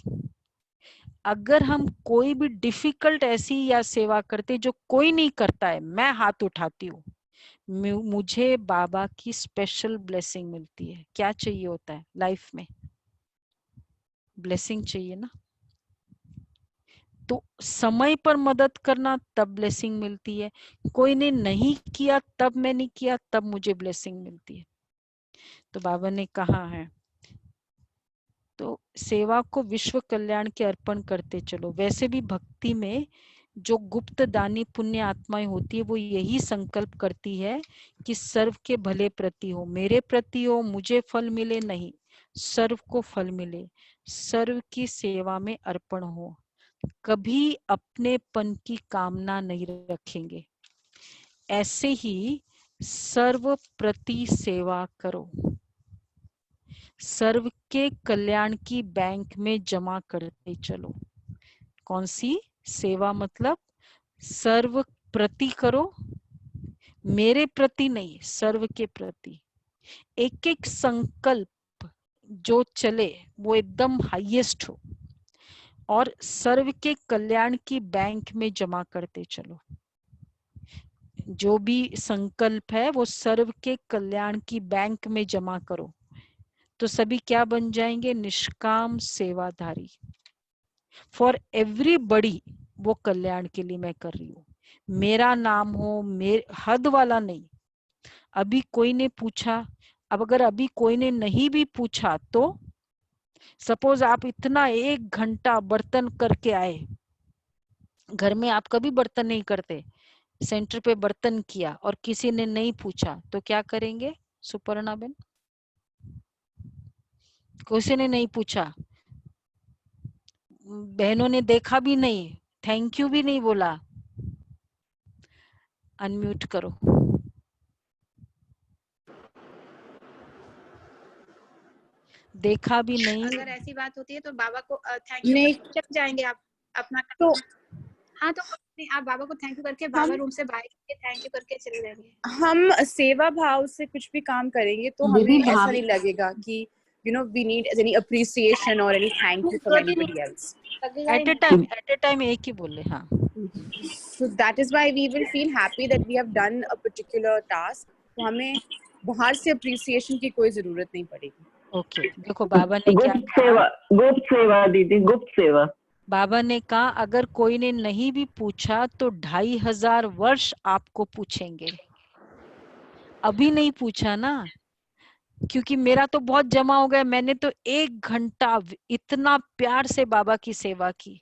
अगर हम कोई भी डिफिकल्ट ऐसी या सेवा करते जो कोई नहीं करता है, मैं हाथ उठाती हूँ, मुझे बाबा की स्पेशल ब्लेसिंग मिलती है। क्या चाहिए होता है लाइफ में? ब्लेसिंग चाहिए ना। तो समय पर मदद करना, तब ब्लेसिंग मिलती है। कोई ने नहीं किया, तब मैं नहीं किया, तब मुझे ब्लेसिंग मिलती है। तो बाबा ने कहा है, तो सेवा को विश्व कल्याण के अर्पण करते चलो। वैसे भी भक्ति में जो गुप्त दानी पुण्य आत्माएं होती है, वो यही संकल्प करती है कि सर्व के भले प्रति हो, मेरे प्रति हो, मुझे फल मिले नहीं, सर्व को फल मिले, सर्व की सेवा में अर्पण हो। कभी अपनेपन की कामना नहीं रखेंगे। ऐसे ही सर्व प्रति सेवा करो, सर्व के कल्याण की बैंक में जमा करते चलो। कौन सी सेवा? मतलब सर्व प्रति करो, मेरे प्रति नहीं, सर्व के प्रति। एक एक संकल्प जो चले वो एकदम हाईएस्ट हो, और सर्व के कल्याण की बैंक में जमा करते चलो। जो भी संकल्प है वो सर्व के कल्याण की बैंक में जमा करो, तो सभी क्या बन जाएंगे? निष्काम सेवाधारी। फॉर एवरीबडी, वो कल्याण के लिए मैं कर रही हूँ। मेरा नाम हो, हद वाला नहीं। अभी कोई ने पूछा, अब अगर अभी कोई ने नहीं भी पूछा तो सपोज आप इतना 1 घंटा बर्तन करके आए, घर में आप कभी बर्तन नहीं करते, सेंटर पे बर्तन किया और किसी ने नहीं पूछा तो क्या करेंगे? सुपर्णा बेन, किसी ने नहीं पूछा, बहनों ने देखा भी नहीं, थैंक यू भी नहीं बोला, अनम्यूट करो। देखा भी नहीं। अगर ऐसी बात होती है तो बाबा को थैंक यू चल जाएंगे आप अपना तो हाँ, तो आप बाबा को थैंक यू करके बाबा रूम से बाहर थैंक यू करके चले जाएंगे। हम सेवा भाव से कुछ भी काम करेंगे तो दीदी, हमें ऐसा नहीं लगेगा कि we need any appreciation or any thank you from anybody else. At a time एक ही बोले। हाँ, So that is why we will feel happy that we have done a particular task. तो हमें बाहर से appreciation की कोई जरूरत नहीं पड़ेगी। ओके, देखो बाबा ने क्या गुप्त कहा। सेवा, गुप्त सेवा दीदी, गुप्त सेवा। बाबा ने कहा अगर कोई ने नहीं भी पूछा तो 2500 वर्ष आपको पूछेंगे। अभी नहीं पूछा ना, क्योंकि मेरा तो बहुत जमा हो गया। मैंने तो 1 घंटा इतना प्यार से बाबा की सेवा की,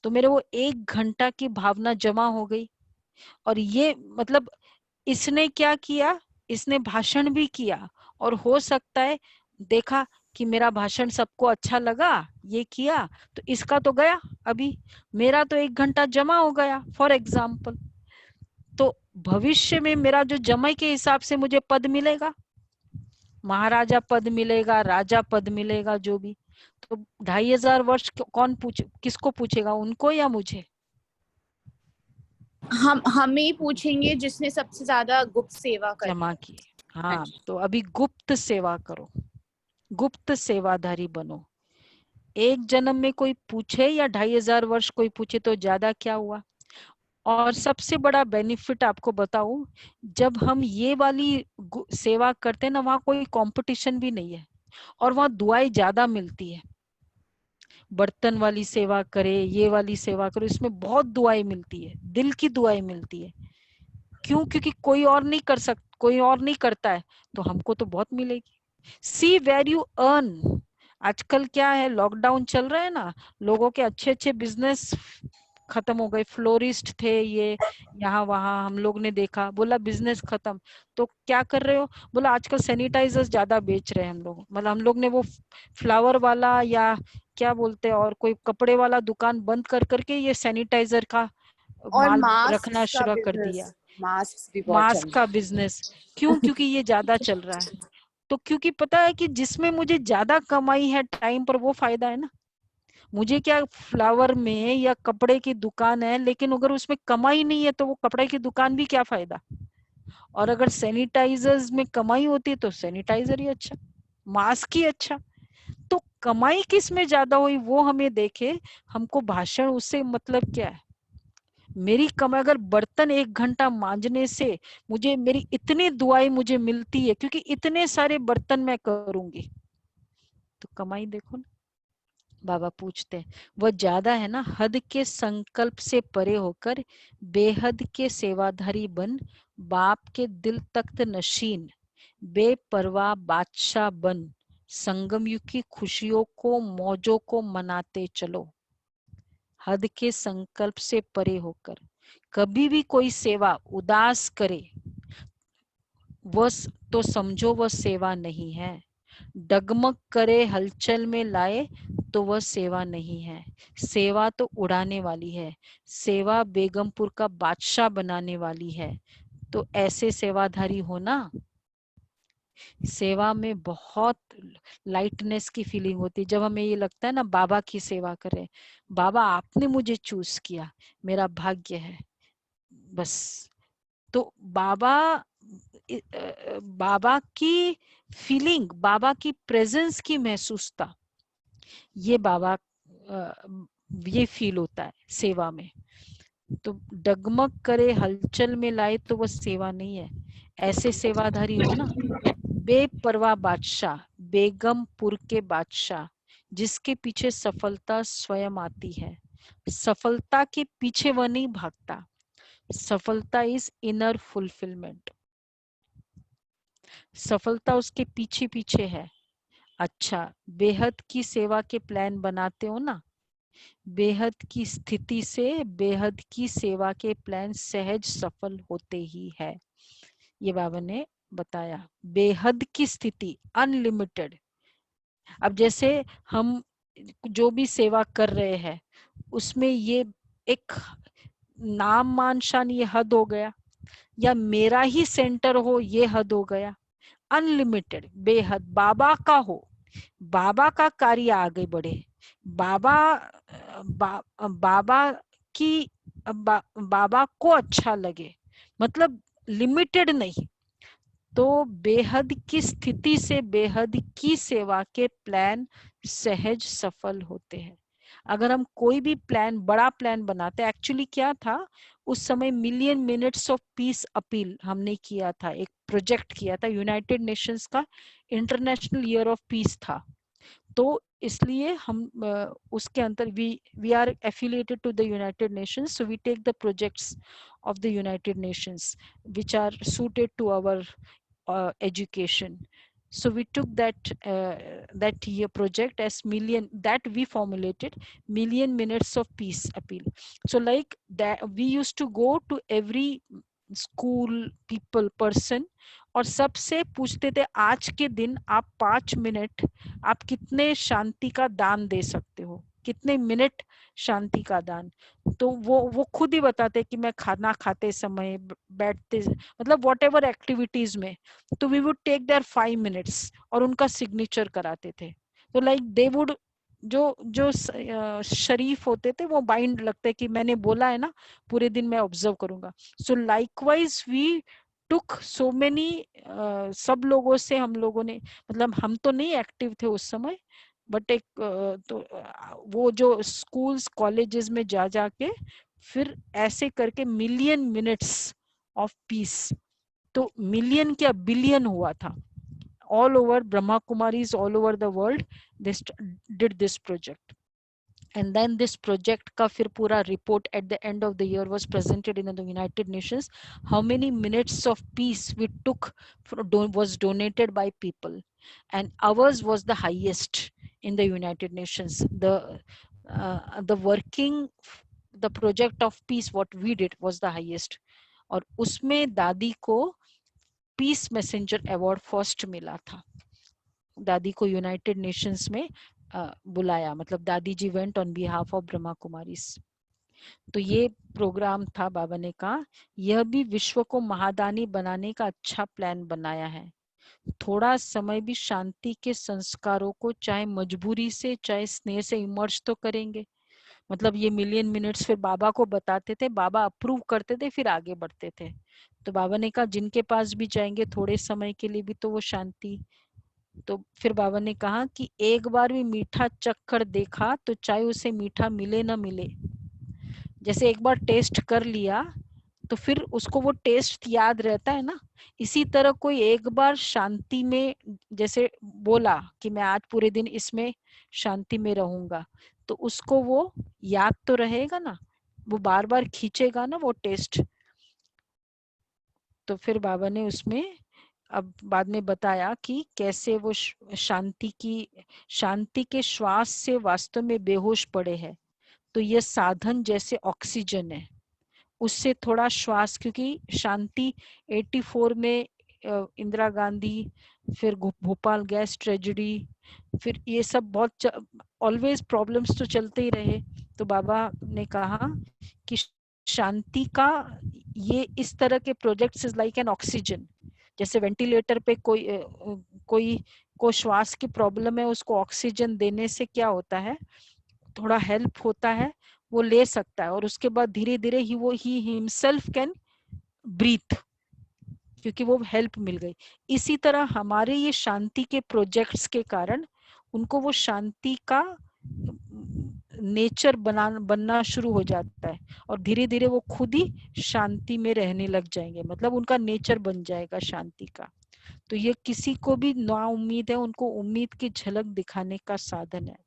तो मेरे वो 1 घंटा की भावना जमा हो गई। और ये मतलब इसने क्या किया, इसने भाषण भी किया, और हो सकता है देखा कि मेरा भाषण सबको अच्छा लगा, ये किया, तो इसका तो गया, अभी मेरा तो 1 घंटा जमा हो गया फॉर एग्जाम्पल। तो भविष्य में मेरा जो जमा के हिसाब से मुझे पद मिलेगा, महाराजा पद मिलेगा, राजा पद मिलेगा, जो भी। तो 2500 वर्ष कौन किसको पूछेगा, उनको या मुझे? हम हमें पूछेंगे जिसने सबसे ज्यादा गुप्त सेवा जमा की। हाँ, तो अभी गुप्त सेवा करो, गुप्त सेवाधारी बनो। 1 जन्म में कोई पूछे या 2500 वर्ष कोई पूछे तो ज्यादा क्या हुआ। और सबसे बड़ा बेनिफिट आपको बताऊं, जब हम ये वाली सेवा करते हैं ना, वहां कोई कंपटीशन भी नहीं है, और वहां दुआएं ज्यादा मिलती है। बर्तन वाली सेवा करे, ये वाली सेवा करो, इसमें बहुत दुआएं मिलती है, दिल की दुआएं मिलती है। क्यों? क्योंकि कोई और नहीं कर सकता, कोई और नहीं करता है, तो हमको तो बहुत मिलेगी। सी वेर यू अर्न। आजकल क्या है, लॉकडाउन चल रहा है ना, लोगों के अच्छे अच्छे बिजनेस खत्म हो गए। फ्लोरिस्ट थे ये, यहाँ वहां हम लोग ने देखा, बोला बिजनेस खत्म। तो क्या कर रहे हो? बोला आजकल सैनिटाइजर्स ज्यादा बेच रहे हैं हम लोग। मतलब हम लोग ने वो फ्लावर वाला या क्या बोलते हैं, और कोई कपड़े वाला दुकान बंद कर करके ये सैनिटाइजर का और माल रखना शुरू कर दिया। मास्क का बिजनेस। क्यों? क्योंकि ये ज्यादा चल रहा है। तो क्योंकि पता है कि जिसमें मुझे ज्यादा कमाई है टाइम पर, वो फायदा है ना। मुझे क्या, फ्लावर में या कपड़े की दुकान है, लेकिन अगर उसमें कमाई नहीं है तो वो कपड़े की दुकान भी क्या फायदा। और अगर सैनिटाइजर्स में कमाई होती तो सैनिटाइजर ही अच्छा, मास्क ही अच्छा। तो कमाई किस में ज्यादा हुई वो हमें देखे, हमको भाषण उससे मतलब क्या है। मेरी कमाई अगर बर्तन 1 घंटा मांजने से मुझे मेरी इतनी दुआई मुझे मिलती है क्योंकि इतने सारे बर्तन मैं करूंगी, तो कमाई देखो ना। बाबा पूछते हैं वह ज्यादा है ना, हद के संकल्प से परे होकर बेहद के सेवाधारी बन, बाप के दिल तख्त नशीन बेपरवाह बादशाह बन, संगम युग की खुशियों को मौजों को मनाते चलो। हद के संकल्प से परे होकर कभी भी कोई सेवा उदास करे वह तो समझो वह सेवा नहीं है। डगमग करे हलचल में लाए तो वह सेवा नहीं है। सेवा तो उड़ाने वाली है, सेवा बेगमपुर का बादशाह बनाने वाली है। तो ऐसे सेवाधारी हो ना। सेवा में बहुत लाइटनेस की फीलिंग होती है जब हमें ये लगता है ना बाबा की सेवा करें, बाबा आपने मुझे चूज किया, मेरा भाग्य है बस। तो बाबा की फीलिंग, बाबा की प्रेजेंस की महसूसता, ये बाबा ये फील होता है सेवा में। तो डगमग करे हलचल में लाए तो वो सेवा नहीं है। ऐसे सेवाधारी हो ना, बेपरवाह बादशाह, बेगमपुर के बादशाह, जिसके पीछे सफलता स्वयं आती है। सफलता के पीछे वह नहीं भागता, सफलता इज इनर फुलफिलमेंट, सफलता उसके पीछे पीछे है। अच्छा, बेहद की सेवा के प्लान बनाते हो ना, बेहद की स्थिति से बेहद की सेवा के प्लान सहज सफल होते ही है। ये बाबा ने बताया, बेहद की स्थिति, अनलिमिटेड। अब जैसे हम जो भी सेवा कर रहे हैं उसमें ये एक नाम मान शान ये हद हो गया, या मेरा ही सेंटर हो ये हद हो गया। अनलिमिटेड, बेहद, बाबा का हो, बाबा का कार्य आगे बढ़े, बाबा की बाबा को अच्छा लगे, मतलब लिमिटेड नहीं। तो बेहद की स्थिति से बेहद की सेवा के प्लान सहज सफल होते हैं। अगर हम कोई भी प्लान, बड़ा प्लान बनाते, एक्चुअली क्या था उस समय, million minutes of peace appeal हमने किया था, एक प्रोजेक्ट किया था, यूनाइटेड नेशंस का इंटरनेशनल ईयर ऑफ पीस था। तो इसलिए हम उसके अंदर we are affiliated to the United Nations, so we take the projects of the United Nations which are suited to our education. So we took that year project as million, that we formulated million minutes of peace appeal. So like that we used to go to every school, people, person, और सबसे पूछते थे आज के दिन आप 5 मिनट आप कितने शांति का दान दे सकते हो, कितने मिनट शांति का दान। तो वो खुद ही बताते कि मैं खाना खाते समय, बैठते, मतलब वॉट एवर एक्टिविटीज में, तो we would take their 5 minutes और उनका सिग्नेचर कराते थे। तो लाइक दे वुड, जो शरीफ होते थे वो बाइंड लगते कि मैंने बोला है ना पूरे दिन मैं ऑब्जर्व करूंगा। So likewise we took so many, सब लोगों से हम लोगों ने, मतलब हम तो नहीं एक्टिव थे उस समय, बट एक तो वो जो स्कूल्स कॉलेजेस में जा जाके फिर ऐसे करके मिलियन मिनट्स ऑफ पीस, तो मिलियन क्या बिलियन हुआ था। All over Brahma Kumaris all over the world this did this project, and then this project का फिर पूरा report at the end of the year was presented in the United Nations. How many minutes of peace we took was donated by people, and ours was the highest in the United Nations. The working, the project of peace what we did was the highest, और उसमें दादी को पीस मैसेंजर अवार्ड फर्स्ट मिला था। दादी को यूनाइटेड नेशंस में बुलाया, मतलब दादी जी went on behalf of Brahma Kumaris. तो ये प्रोग्राम था, बाबा ने कहा यह भी विश्व को महादानी बनाने का अच्छा प्लान बनाया है। थोड़ा समय भी शांति के संस्कारों को चाहे मजबूरी से चाहे स्नेह से इमर्ज तो करेंगे। मतलब ये मिलियन मिनट्स फिर बाबा को बताते थे, बाबा अप्रूव करते थे, फिर आगे बढ़ते थे। तो बाबा ने कहा जिनके पास भी जाएंगे थोड़े समय के लिए भी तो वो शांति। तो फिर बाबा ने कहा कि एक बार भी मीठा चखकर देखा तो चाहे उसे मीठा मिले ना मिले, जैसे एक बार टेस्ट कर लिया तो फिर उसको वो टेस्ट याद रहता है ना, इसी तरह कोई एक बार शांति में जैसे बोला कि मैं आज पूरे दिन इसमें शांति में रहूंगा, तो उसको वो याद तो रहेगा ना, वो बार बार खींचेगा ना वो टेस्ट। तो फिर बाबा ने उसमें अब बाद में बताया कि कैसे वो शांति के श्वास से वास्तव में बेहोश पड़े हैं। तो ये साधन जैसे ऑक्सीजन है, उससे थोड़ा श्वास, क्योंकि शांति 84 में इंदिरा गांधी, फिर भोपाल गैस ट्रेजेडी, फिर ये सब बहुत ऑलवेज प्रॉब्लम्स तो चलते ही रहे। तो बाबा ने कहा कि शांति का ये इस तरह के projects is like an oxygen, जैसे वेंटिलेटर पे कोई को श्वास की प्रॉब्लम है, उसको ऑक्सीजन देने से क्या होता है, थोड़ा हेल्प होता है, वो ले सकता है और उसके बाद धीरे धीरे ही हिमसेल्फ कैन ब्रीथ, क्योंकि वो हेल्प मिल गई। इसी तरह हमारे ये शांति के प्रोजेक्ट्स के कारण उनको वो शांति का नेचर बनना शुरू हो जाता है और धीरे धीरे वो खुद ही शांति में रहने लग जाएंगे, मतलब उनका नेचर बन जाएगा शांति का। तो ये किसी को भी ना उम्मीद है उनको उम्मीद की झलक दिखाने का साधन है।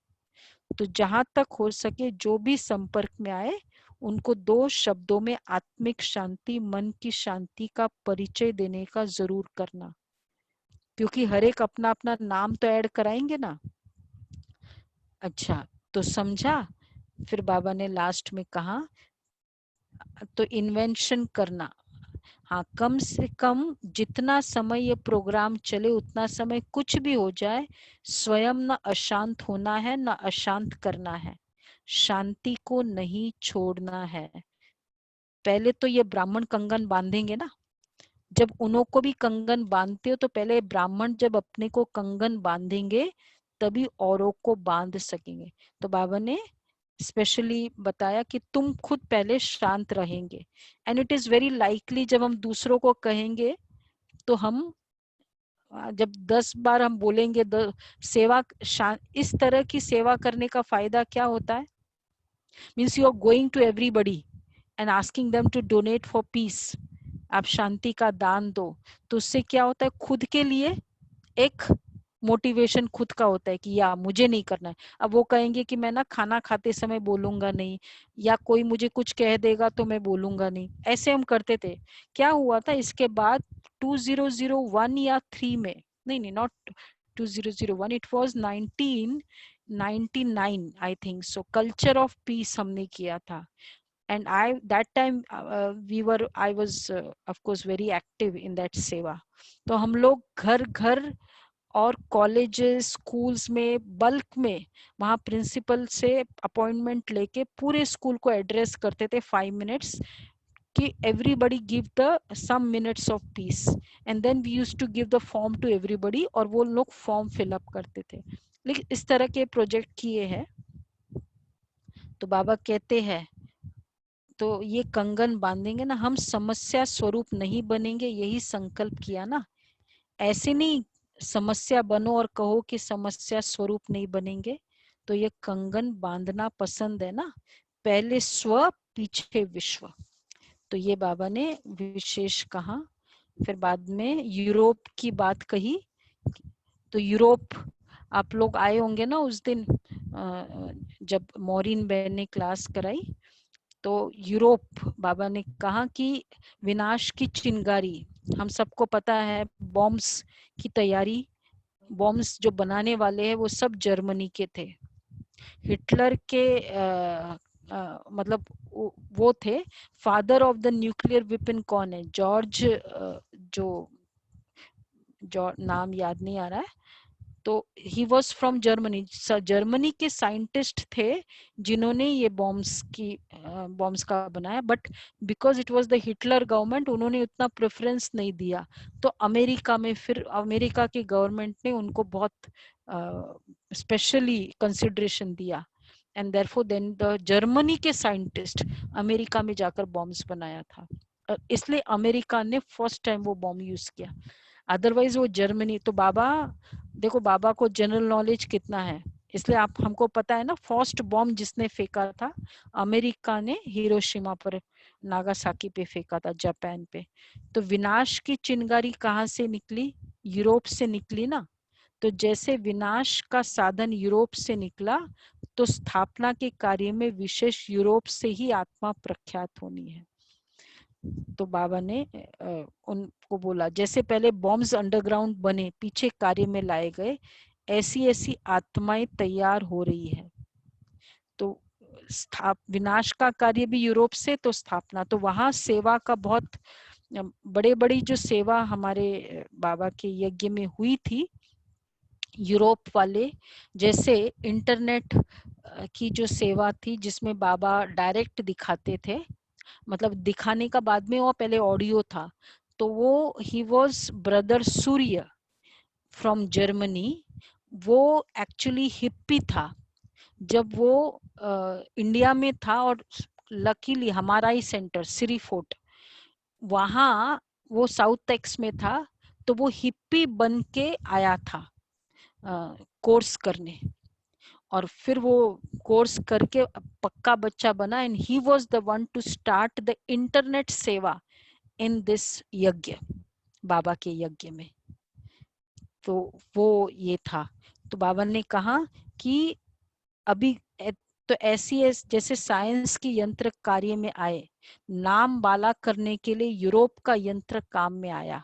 तो जहां तक हो सके जो भी संपर्क में आए उनको 2 शब्दों में आत्मिक शांति, मन की शांति का परिचय देने का जरूर करना, क्योंकि हर एक अपना अपना नाम तो ऐड कराएंगे ना। अच्छा, तो समझा। फिर बाबा ने लास्ट में कहा तो इन्वेंशन करना, हाँ कम से कम जितना समय ये प्रोग्राम चले उतना समय कुछ भी हो जाए, स्वयं न अशांत होना है न अशांत करना है, शांति को नहीं छोड़ना है। पहले तो ये ब्राह्मण कंगन बांधेंगे ना, जब उन्हों को भी कंगन बांधते हो तो पहले ब्राह्मण जब अपने को कंगन बांधेंगे तभी औरों को बांध सकेंगे। तो बाबा ने स्पेशली बताया कि तुम खुद पहले शांत रहेंगे, and it is very likely जब हम दूसरों को कहेंगे तो हम जब 10 बार हम बोलेंगे सेवा, इस तरह की सेवा करने का फायदा क्या होता है, means you are going to everybody and asking them to donate for peace, आप शांति का दान दो, तो उससे क्या होता है, खुद के लिए एक मोटिवेशन खुद का होता है कि या मुझे नहीं करना है। अब वो कहेंगे कि मैं ना खाना खाते समय बोलूंगा नहीं, या कोई मुझे कुछ कह देगा तो मैं बोलूंगा नहीं, ऐसे हम करते थे। क्या हुआ था इसके बाद 2001 या 3 में, नहीं not 2001, it was 1999 I think so, culture of peace हमने किया था। And that time I was of course very active in that सेवा। तो हम लोग घर घर और कॉलेजेस स्कूल्स में बल्क में वहाँ प्रिंसिपल से अपॉइंटमेंट लेके पूरे स्कूल को एड्रेस करते थे 5 मिनट्स कि everybody give the some minutes of peace, and then we used to give the form to everybody, और वो लोग फॉर्म फिलअप करते थे। लेकिन इस तरह के प्रोजेक्ट किए हैं। तो बाबा कहते हैं तो ये कंगन बांधेंगे ना, हम समस्या स्वरूप नहीं बनेंगे, यही संकल्प किया ना। ऐसे नहीं समस्या बनो और कहो कि समस्या स्वरूप नहीं बनेंगे। तो ये कंगन बांधना पसंद है ना, पहले स्व पीछे विश्व। तो ये बाबा ने विशेष कहा। फिर बाद में यूरोप की बात कही। तो यूरोप आप लोग आए होंगे ना उस दिन जब मॉरिन बहन ने क्लास कराई। तो यूरोप बाबा ने कहा कि विनाश की चिंगारी, हम सबको पता है बॉम्ब्स की तैयारी, बॉम्ब्स जो बनाने वाले हैं वो सब जर्मनी के थे। हिटलर के मतलब वो थे father of the nuclear weapon. कौन है? जॉर्ज, जो नाम याद नहीं आ रहा है, तो ही वॉज फ्रॉम जर्मनी। जर्मनी के साइंटिस्ट थे जिन्होंने ये बॉम्ब्स का बनाया, but because it was the Hitler government उन्होंने उतना प्रेफरेंस नहीं दिया। तो अमेरिका में फिर अमेरिका की गवर्नमेंट ने उनको बहुत स्पेशली कंसिडरेशन दिया। And therefore then the Germany के साइंटिस्ट अमेरिका में जाकर बॉम्ब्स बनाया था, इसलिए अमेरिका ने फर्स्ट टाइम वो बॉम्ब यूज किया, अदरवाइज वो जर्मनी। तो बाबा देखो, बाबा को जनरल नॉलेज कितना है, इसलिए आप हमको पता है ना, फर्स्ट बॉम्ब जिसने फेंका था अमेरिका ने, हिरोशिमा पर, नागासाकी पे फेंका था, जापान पे। तो विनाश की चिंगारी कहाँ से निकली? यूरोप से निकली ना। तो जैसे विनाश का साधन यूरोप से निकला, तो स्थापना के कार्य में विशेष यूरोप से ही आत्मा प्रख्यात होनी है। तो बाबा ने उनको बोला, जैसे पहले बॉम्ब्स अंडरग्राउंड बने, पीछे कार्य में लाए गए, ऐसी ऐसी आत्माएं तैयार हो रही है। तो विनाश का कार्य भी यूरोप से, तो स्थापना, तो वहां सेवा का बहुत बड़े बड़ी जो सेवा हमारे बाबा के यज्ञ में हुई थी, यूरोप वाले, जैसे इंटरनेट की जो सेवा थी, जिसमें बाबा डायरेक्ट दिखाते थे, मतलब दिखाने का बाद में, वो पहले ऑडियो था, तो वो he was brother Surya from Germany. वो एक्चुअली हिप्पी था जब वो इंडिया में था, और लकीली हमारा ही सेंटर सिरी फोर्ट, वहां वो साउथ एक्स में था, तो वो हिप्पी बन के आया था कोर्स करने, और फिर वो कोर्स करके पक्का बच्चा बना, and he was the one to start the internet सेवा इन दिस यज्ञ, बाबा के यज्ञ में। तो वो ये था। तो बाबा ने कहा कि अभी तो ऐसी जैसे साइंस की यंत्र कार्य में आए, नाम बाला करने के लिए यूरोप का यंत्र काम में आया,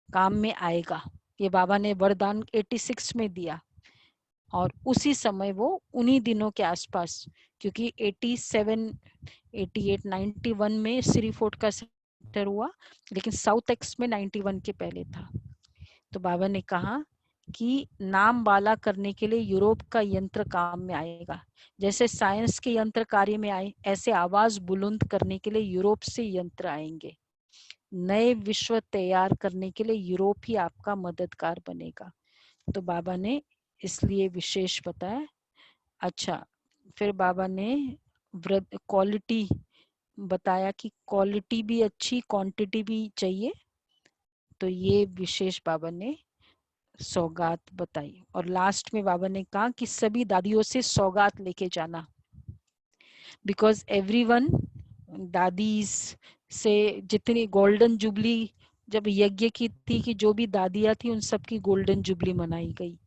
काम में आएगा, ये बाबा ने वरदान 86 में दिया। और उसी समय वो उन्हीं दिनों के आसपास, क्योंकि 87, 88, 91 में सिरी फोर्ट का सेंटर हुआ, लेकिन साउथ एक्स में 91 के पहले था। तो बाबा ने कहा कि नाम बाला करने के लिए यूरोप का यंत्र काम में आएगा, जैसे साइंस के यंत्र कार्य में आए, ऐसे आवाज बुलंद करने के लिए यूरोप से यंत्र आएंगे। नए विश्व तैयार करने के लिए यूरोप ही आपका मददगार बनेगा। तो बाबा ने इसलिए विशेष बताया। अच्छा, फिर बाबा ने क्वालिटी बताया कि क्वालिटी भी अच्छी, क्वांटिटी भी चाहिए। तो ये विशेष बाबा ने सौगात बताई। और लास्ट में बाबा ने कहा कि सभी दादियों से सौगात लेके जाना, बिकॉज एवरीवन, दादीज से जितनी गोल्डन जुबली जब यज्ञ की थी, कि जो भी दादियां थी उन सबकी गोल्डन जुबली मनाई गई।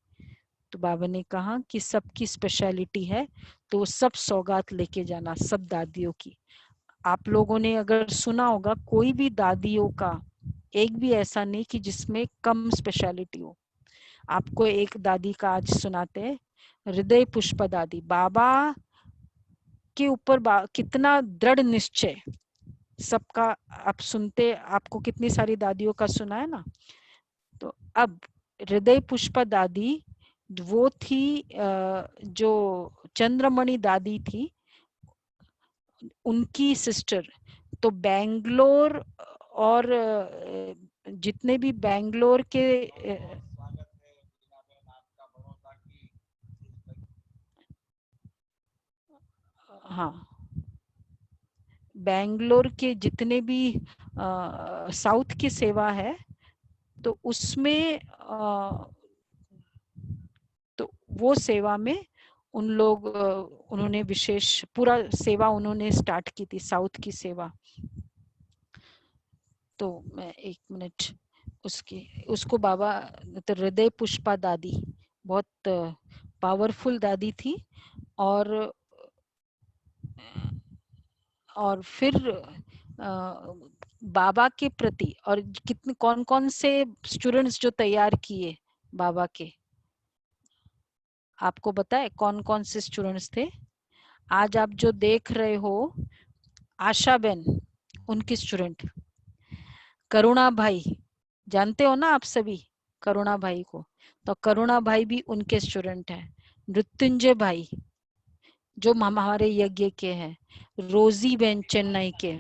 तो बाबा ने कहा कि सबकी स्पेशलिटी है, तो सब सौगात लेके जाना, सब दादियों की। आप लोगों ने अगर सुना होगा, कोई भी दादियों का एक भी ऐसा नहीं कि जिसमें कम स्पेशलिटी हो। आपको एक दादी का आज सुनाते हैं, हृदय पुष्पा दादी। बाबा के ऊपर कितना दृढ़ निश्चय सबका। आप सुनते, आपको कितनी सारी दादियों का सुना है ना। तो अब हृदय पुष्पा दादी वो थी, जो चंद्रमणि दादी थी, उनकी सिस्टर। तो बेंगलोर और जितने भी बेंगलोर के हाँ, बेंगलोर के जितने भी साउथ की सेवा है, तो उसमें तो वो सेवा में उन लोग, उन्होंने विशेष पूरा सेवा उन्होंने स्टार्ट की थी, साउथ की सेवा। तो मैं 1 मिनट उसको बाबा, तो हृदय पुष्पा दादी बहुत पावरफुल दादी थी। और फिर बाबा के प्रति, और कितने कौन कौन से स्टूडेंट्स जो तैयार किए बाबा के, आपको पता है कौन कौन से स्टूडेंट्स थे? आज आप जो देख रहे हो, आशा बेन उनकी स्टूडेंट, करुणा भाई, जानते हो ना आप सभी करुणा भाई को, तो करुणा भाई भी उनके स्टूडेंट हैं। मृत्युंजय भाई जो हमारे यज्ञ के हैं, रोजी बेन चेन्नई के।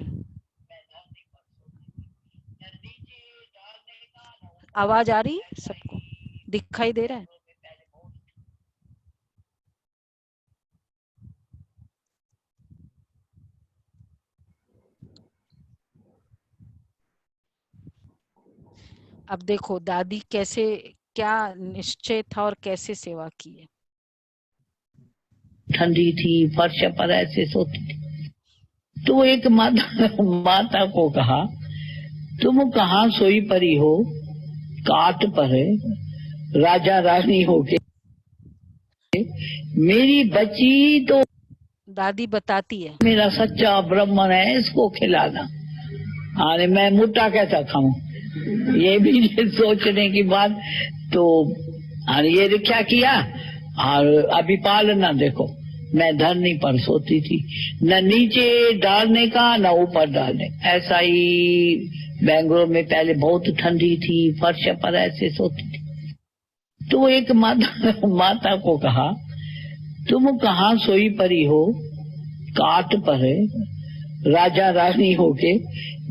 आवाज आ रही है सबको? दिखाई दे रहा है? अब देखो दादी कैसे, क्या निश्चय था और कैसे सेवा की है। ठंडी थी, फर्श पर ऐसे सोती थी। तो एक माता को कहा, तुम कहाँ सोई पड़ी हो? काट पर राजा रानी होके मेरी बच्ची तो दादी बताती है मेरा सच्चा ब्राह्मण है, इसको खिलाना। अरे मैं मुट्ठा कैसा खाऊं? ये भी सोचने की बात। तो ये क्या किया, और अभी पालना देखो, मैं धरनी पर सोती थी, न नीचे डालने का न ऊपर डालने। ऐसा ही बेंगलोर में पहले बहुत ठंडी थी, फर्श पर ऐसे सोती थी। तो एक माता को कहा, तुम कहाँ सोई पड़ी हो? काट पर राजा रानी होके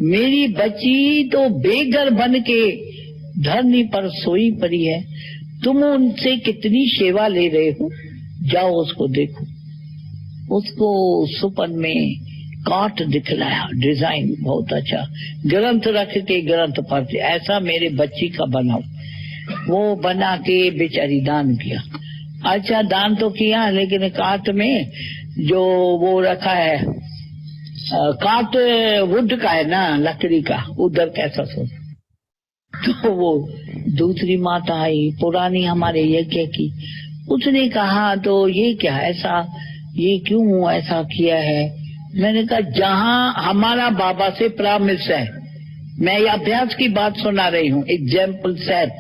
मेरी बच्ची तो बेघर बन के धरनी पर सोई पड़ी है। तुम उनसे कितनी सेवा ले रहे हो, जाओ उसको देखो। उसको सुपन में काट दिखलाया, डिजाइन बहुत अच्छा, ग्रंथ रख के ग्रंथ पढ़ते, ऐसा मेरे बच्ची का बनाओ। वो बना के बेचारी दान किया। अच्छा दान तो किया, लेकिन काट में जो वो रखा है, काट वुड का है ना, लकड़ी का, उधर कैसा सोच। तो वो दूसरी माता आई, पुरानी हमारे यज्ञ की, उसने कहा तो ये क्या ऐसा, ये क्यों ऐसा किया है? मैंने कहा जहाँ हमारा बाबा से प्रॉमिस है, मैं ये अभ्यास की बात सुना रही हूँ, एग्जाम्पल सेट,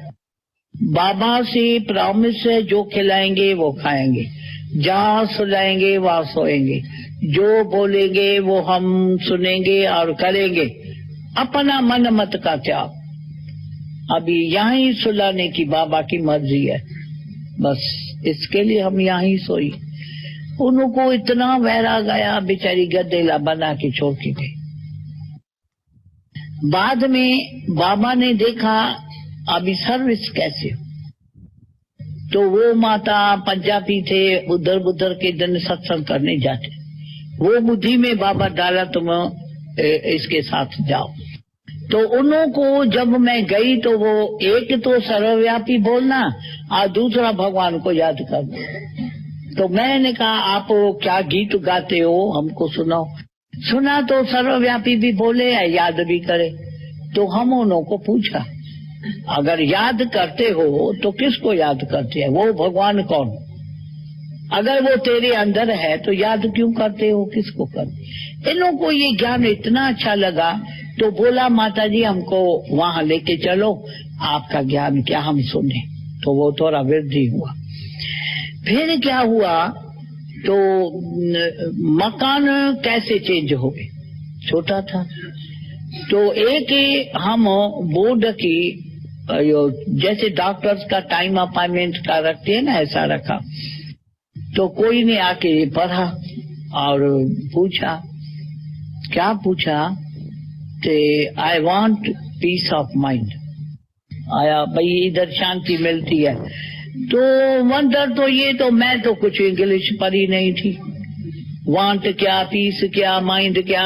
बाबा से प्रॉमिस है, जो खिलाएंगे वो खाएंगे, जहाँ सुलाएंगे वहाँ सोएंगे, जो बोलेंगे वो हम सुनेंगे और करेंगे, अपना मन मत का त्याग। अभी यहाँ ही सुलाने की बाबा की मर्जी है, बस इसके लिए हम यहाँ ही सोई। उनको इतना वैराग आया, बेचारी गद्देला बना के छोड़ के गई। बाद में बाबा ने देखा अभी सर्विस कैसे हो, तो वो माता पंजाबी थे, उधर बुधर के दिन सत्संग करने जाते, वो बुद्धि में बाबा डाला तुम इसके साथ जाओ। तो उन्हों को जब मैं गई तो वो एक तो सर्वव्यापी बोलना और दूसरा भगवान को याद करना। तो मैंने कहा आप क्या गीत गाते हो, हमको सुनाओ। सुना तो सर्वव्यापी भी बोले याद भी करे। तो हम उन्हों को पूछा, अगर याद करते हो तो किसको याद करते हैं? वो भगवान कौन? अगर वो तेरे अंदर है तो याद क्यों करते हो, किसको करते? इन लोगों को ये ज्ञान इतना अच्छा लगा, तो बोला माता जी हमको वहां लेके चलो, आपका ज्ञान क्या हम सुने। तो वो थोड़ा वृद्धि हुआ। फिर क्या हुआ, तो मकान कैसे चेंज हो गए, छोटा था। तो एक हम बोर्ड की जैसे डॉक्टर्स का टाइम अपॉइंटमेंट का रखते हैं ना, ऐसा रखा। तो कोई ने आके पढ़ा और पूछा, क्या पूछा? I want piece of mind. आया भाई इधर शांति मिलती है। तो वंडर तो ये तो मैं तो कुछ इंग्लिश पढ़ी नहीं थी, वांट क्या, पीस क्या, माइंड क्या,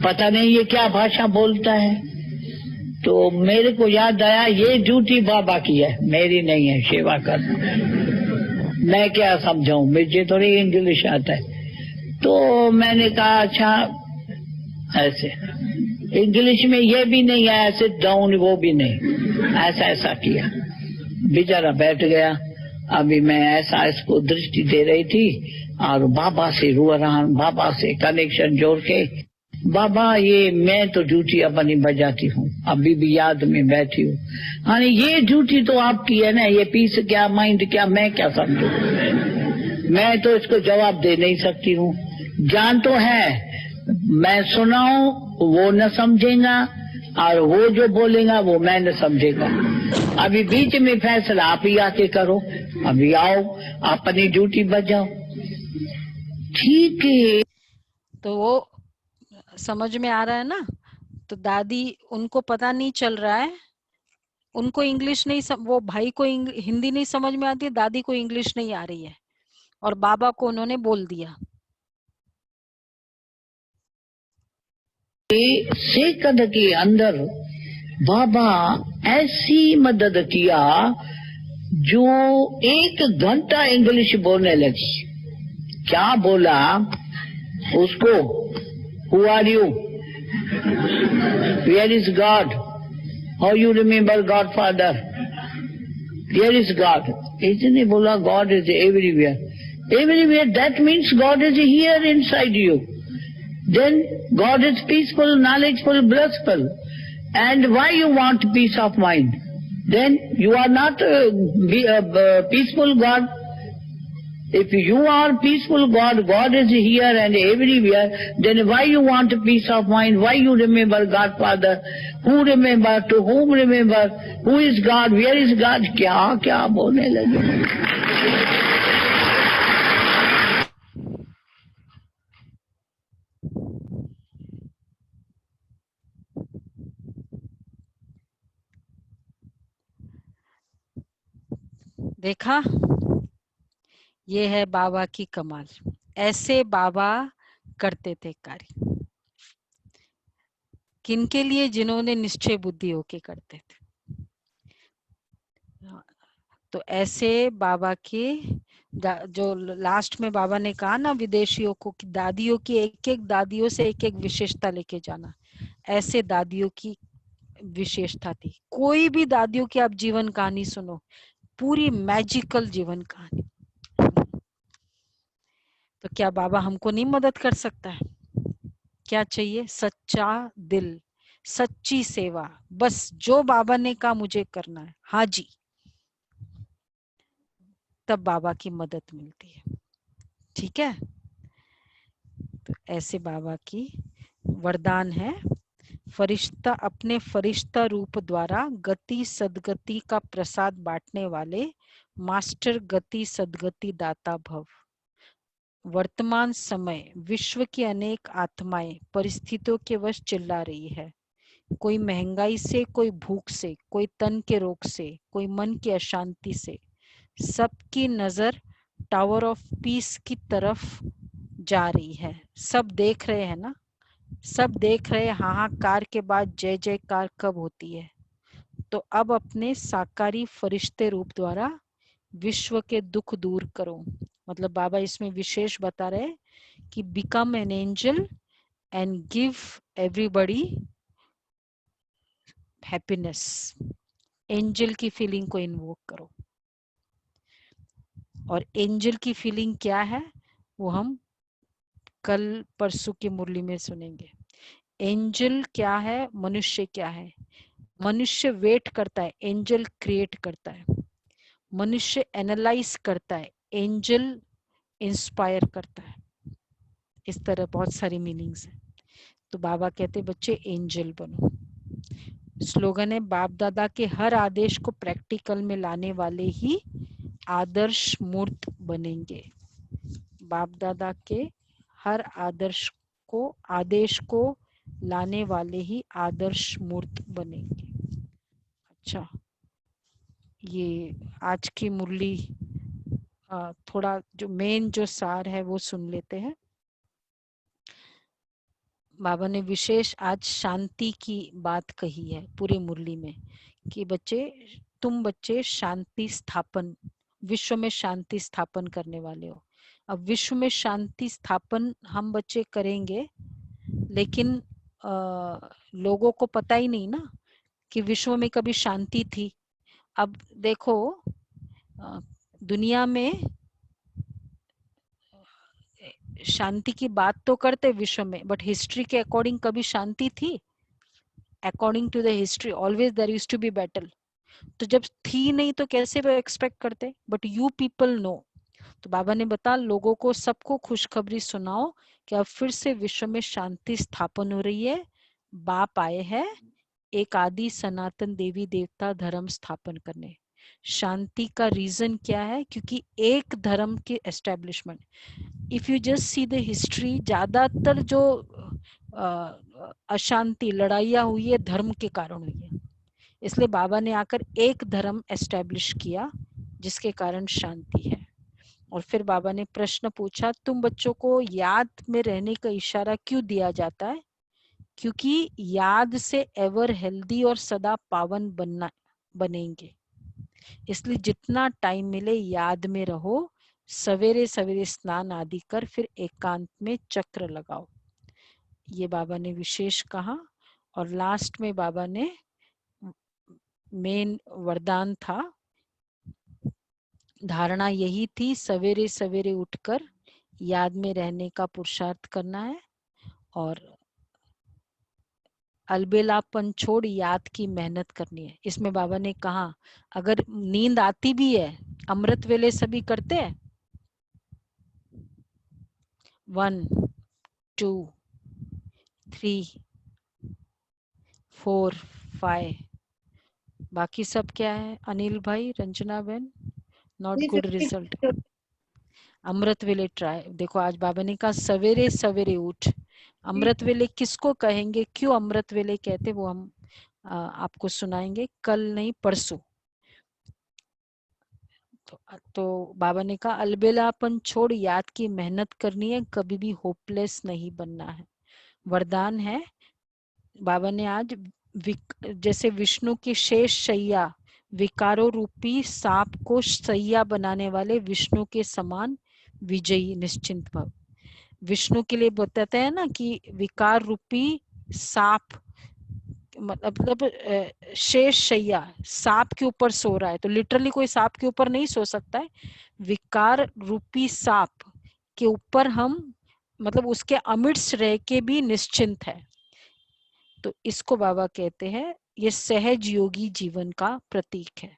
पता नहीं ये क्या भाषा बोलता है। तो मेरे को याद आया ये ड्यूटी बाबा की है, मेरी नहीं है सेवा करना। मैं क्या समझाऊं, मुझे थोड़ी इंग्लिश आता है। तो मैंने कहा अच्छा ऐसे, इंग्लिश में ये भी नहीं है, सिट डाउन वो भी नहीं, ऐसा ऐसा किया। बेचारा बैठ गया। अभी मैं ऐसा इसको दृष्टि दे रही थी और बाबा से रो रहा, बाबा से कनेक्शन जोड़ के, बाबा ये मैं तो ड्यूटी अपनी बजाती हूँ, अभी भी याद में बैठी हूँ। हाँ ये ड्यूटी तो आपकी है ना, ये पीस क्या, माइंड क्या, मैं क्या समझू? मैं तो इसको जवाब दे नहीं सकती हूँ। ज्ञान तो है, मैं सुनाऊं वो न समझेगा और वो जो बोलेगा वो मैं न समझेगा। अभी बीच में फैसला आप ही आके करो, अभी आओ अपनी ड्यूटी बजाओ, ठीक है। तो वो समझ में आ रहा है ना। तो दादी उनको पता नहीं चल रहा है, उनको इंग्लिश नहीं वो भाई को हिंदी नहीं समझ में आती है, दादी को इंग्लिश नहीं आ रही है, और बाबा को उन्होंने बोल दिया। सेकंड के अंदर बाबा ऐसी मदद किया जो 1 घंटा इंग्लिश बोलने लगी। क्या बोला उसको? Who are you? Where is God? How you remember God father? Where is God? इसने बोला God is everywhere. Everywhere, that means God is here inside you. Then God is peaceful, knowledgeful, blissful. And why you want peace of mind? Then you are not peaceful God. If you are peaceful God, God is here and everywhere, then why you want peace of mind? Why you remember God Father? Who remember? To whom remember? Who is God? Where is God? क्या क्या बोलने लगे। देखा, ये है बाबा की कमाल। ऐसे बाबा करते थे कार्य। किनके लिए? जिन्होंने निश्चय बुद्धि होके करते थे। तो ऐसे बाबा के जो लास्ट में बाबा ने कहा ना विदेशियों को कि दादियों की एक दादियों से एक विशेषता लेके जाना, ऐसे दादियों की विशेषता थी। कोई भी दादियों की आप जीवन कहानी सुनो, पूरी मैजिकल जीवन कहानी। तो क्या बाबा हमको नहीं मदद कर सकता है? क्या चाहिए? सच्चा दिल, सच्ची सेवा। बस जो बाबा ने कहा मुझे करना है, हाँ जी, तब बाबा की मदद मिलती है। ठीक है, तो ऐसे बाबा की वरदान है। फरिश्ता अपने फरिश्ता रूप द्वारा गति सदगति का प्रसाद बांटने वाले मास्टर गति सदगति दाता भव। वर्तमान समय विश्व की अनेक आत्माएं परिस्थितियों के वश चिल्ला रही है। कोई महंगाई से, कोई भूख से, कोई तन के रोग से, कोई मन की अशांति से। सबकी नजर टावर ऑफ पीस की तरफ जा रही है। सब देख रहे हैं ना, सब देख रहे हैं हाहाकार के बाद जय जयकार कब होती है। तो अब अपने साकारी फरिश्ते रूप द्वारा विश्व के दुख दूर करो। मतलब बाबा इसमें विशेष बता रहे कि become an angel and give everybody happiness. Angel की फीलिंग को इन्वोक करो। और एंजल की फीलिंग क्या है वो हम कल परसों की मुरली में सुनेंगे। एंजल क्या है, मनुष्य क्या है। मनुष्य वेट करता है, एंजल क्रिएट करता है। मनुष्य एनालाइज करता है, एंजल इंस्पायर करता है। इस तरह बहुत सारी मीनिंग्स है। तो बाबा कहते बच्चे एंजल बनो। स्लोगन है बाप दादा के हर आदेश को प्रैक्टिकल में लाने वाले ही आदर्श मूर्त बनेंगे। बाप दादा के हर आदेश को लाने वाले ही आदर्श मूर्त बनेंगे। अच्छा, ये आज की मुरली थोड़ा जो मेन जो सार है वो सुन लेते हैं। बाबा ने विशेष आज शांति की बात कही है पूरी मुरली में कि तुम बच्चे शांति स्थापन, विश्व में शांति स्थापन करने वाले हो। अब विश्व में शांति स्थापन हम बच्चे करेंगे, लेकिन लोगों को पता ही नहीं ना कि विश्व में कभी शांति थी। अब देखो दुनिया में शांति की बात तो करते विश्व में, बट हिस्ट्री के अकॉर्डिंग कभी शांति थी? According to the history always there used to be battle. तो जब थी नहीं तो कैसे वो एक्सपेक्ट करते? But you people know. तो बाबा ने बता लोगों को, सबको खुशखबरी सुनाओ कि अब फिर से विश्व में शांति स्थापन हो रही है। बाप आए हैं एक आदि सनातन देवी देवता धर्म स्थापन करने। शांति का रीजन क्या है? क्योंकि एक धर्म के establishment. If you just see the history, ज्यादातर जो अशांति लड़ाइयाँ हुई है धर्म के कारण हुई है। इसलिए बाबा ने आकर एक धर्म एस्टेब्लिश किया जिसके कारण शांति है। और फिर बाबा ने प्रश्न पूछा तुम बच्चों को याद में रहने का इशारा क्यों दिया जाता है? क्योंकि याद से एवर हेल्दी और सदा पावन बनेंगे। इसलिए जितना टाइम मिले याद में रहो, सवेरे सवेरे स्नान आदि कर फिर एकांत में चक्र लगाओ। ये बाबा ने विशेष कहा। और लास्ट में बाबा ने मेन वरदान था, धारणा यही थी, सवेरे सवेरे उठकर याद में रहने का पुरुषार्थ करना है और अलबेलापन छोड़ याद की मेहनत करनी है। इसमें बाबा ने कहा अगर नींद आती भी है, अमृत वेले सभी करते हैं, 1 2 3 4 5, बाकी सब क्या है अनिल भाई, रंजना बहन? Not good result. अमृत वेले ट्राई। देखो आज बाबा ने कहा सवेरे सवेरे उठ। अमृत वेले किसको कहेंगे, क्यों अमृत वेले कहते, वो हम आपको सुनाएंगे कल नहीं परसों। तो बाबा ने कहा अलबेलापन छोड़ याद की मेहनत करनी है, कभी भी होपलेस नहीं बनना है। वरदान है बाबा ने आज जैसे विष्णु की शेष शैया, विकारों रूपी सांप को सैया बनाने वाले विष्णु के समान विजयी निश्चिंत भव। विष्णु के लिए बताते हैं ना कि विकार रूपी सांप, मतलब शेष शैया सांप के ऊपर सो रहा है, तो लिटरली कोई सांप के ऊपर नहीं सो सकता है। विकार रूपी सांप के ऊपर हम मतलब उसके अमिट्स रह के भी निश्चिंत है। तो इसको बाबा कहते हैं ये सहज योगी जीवन का प्रतीक है।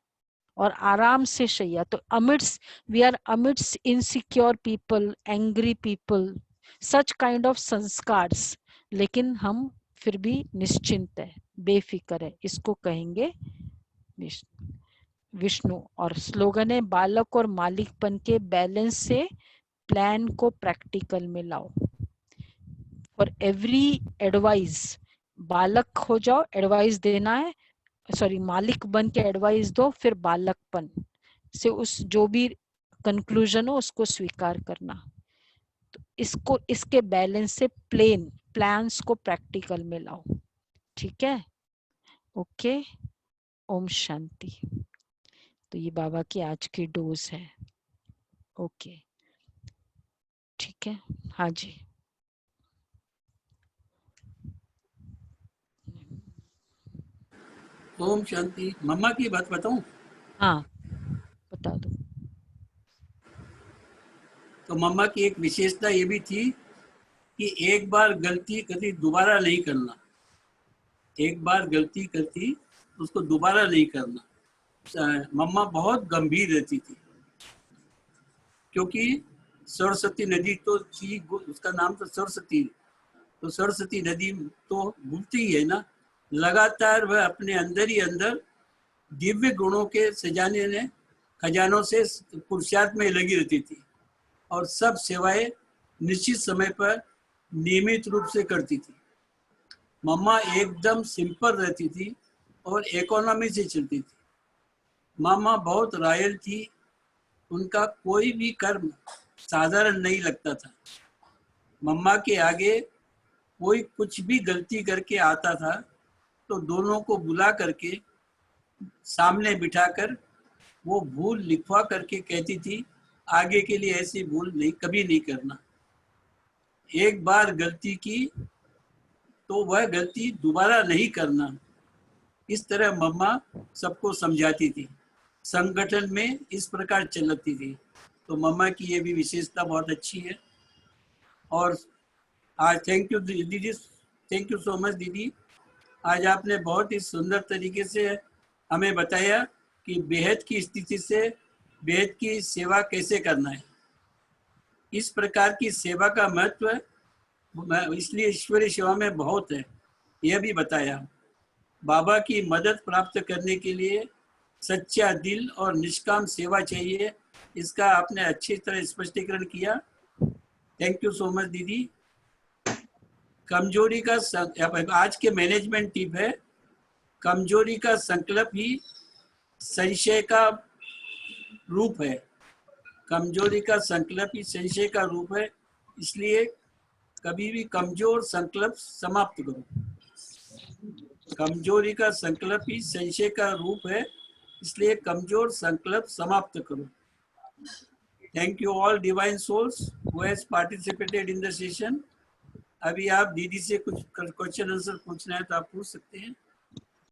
और आराम से शैया, तो अमिट्स, वी आर अमिट्स insecure people, angry people, such kind of sanskars, लेकिन हम फिर भी निश्चिंत है, बेफिक्र है, इसको कहेंगे विष्णु। और स्लोगन है बालक और मालिकपन के बैलेंस से प्लान को प्रैक्टिकल में लाओ। फॉर एवरी एडवाइस, बालक हो जाओ, एडवाइस देना है, सॉरी मालिक बन के एडवाइस दो, फिर बालकपन से उस जो भी कंक्लूजन हो उसको स्वीकार करना। तो इसको, इसके बैलेंस से प्लान्स को प्रैक्टिकल में लाओ। ठीक है, ओके, ओम शांति। तो ये बाबा की आज की डोज है। ओके, ठीक है, हाँ जी। ओम शांति। मम्मा की बात बताऊं? हाँ बता दो। तो मम्मा की एक विशेषता ये भी थी कि एक बार गलती कभी दोबारा नहीं करना। एक बार गलती करती उसको दोबारा नहीं करना। मम्मा बहुत गंभीर रहती थी, क्योंकि सरस्वती नदी तो थी, उसका नाम तो सरस्वती, तो सरस्वती नदी तो घूमती है ना, लगातार वह अपने अंदर ही अंदर दिव्य गुणों के सजाने ने खजानों से पुरुषार्थ में लगी रहती थी और सब सेवाएं निश्चित समय पर नियमित रूप से करती थी। मम्मा एकदम सिंपल रहती थी और इकोनॉमी से चलती थी। मामा बहुत रॉयल थी, उनका कोई भी कर्म साधारण नहीं लगता था। मम्मा के आगे कोई कुछ भी गलती करके आता था तो दोनों को बुला करके सामने बिठाकर वो भूल लिखवा करके कहती थी आगे के लिए ऐसी भूल नहीं, कभी नहीं करना। एक बार गलती की तो वह गलती दोबारा नहीं करना, इस तरह मम्मा सबको समझाती थी। संगठन में इस प्रकार चलती थी। तो मम्मा की ये भी विशेषता बहुत अच्छी है। और आज थैंक यू दीदी, थैंक यू सो मच दीदी। आज आपने बहुत ही सुंदर तरीके से हमें बताया कि बेहद की स्थिति से बेहद की सेवा कैसे करना है। इस प्रकार की सेवा का महत्व इसलिए ईश्वरीय सेवा में बहुत है, यह भी बताया। बाबा की मदद प्राप्त करने के लिए सच्चा दिल और निष्काम सेवा चाहिए, इसका आपने अच्छी तरह स्पष्टीकरण किया। थैंक यू सो मच दीदी। कमजोरी का आज के मैनेजमेंट टिप है, कमजोरी का संकल्प ही संशय का रूप है। कमजोरी का संकल्प ही संशय का रूप है, इसलिए कभी भी कमजोर संकल्प समाप्त करो। कमजोरी का संकल्प ही संशय का रूप है, इसलिए कमजोर संकल्प समाप्त करो। Thank you all divine souls who has participated in the session. अभी आप दीदी से कुछ क्वेश्चन आंसर पूछना है तो आप पूछ सकते हैं।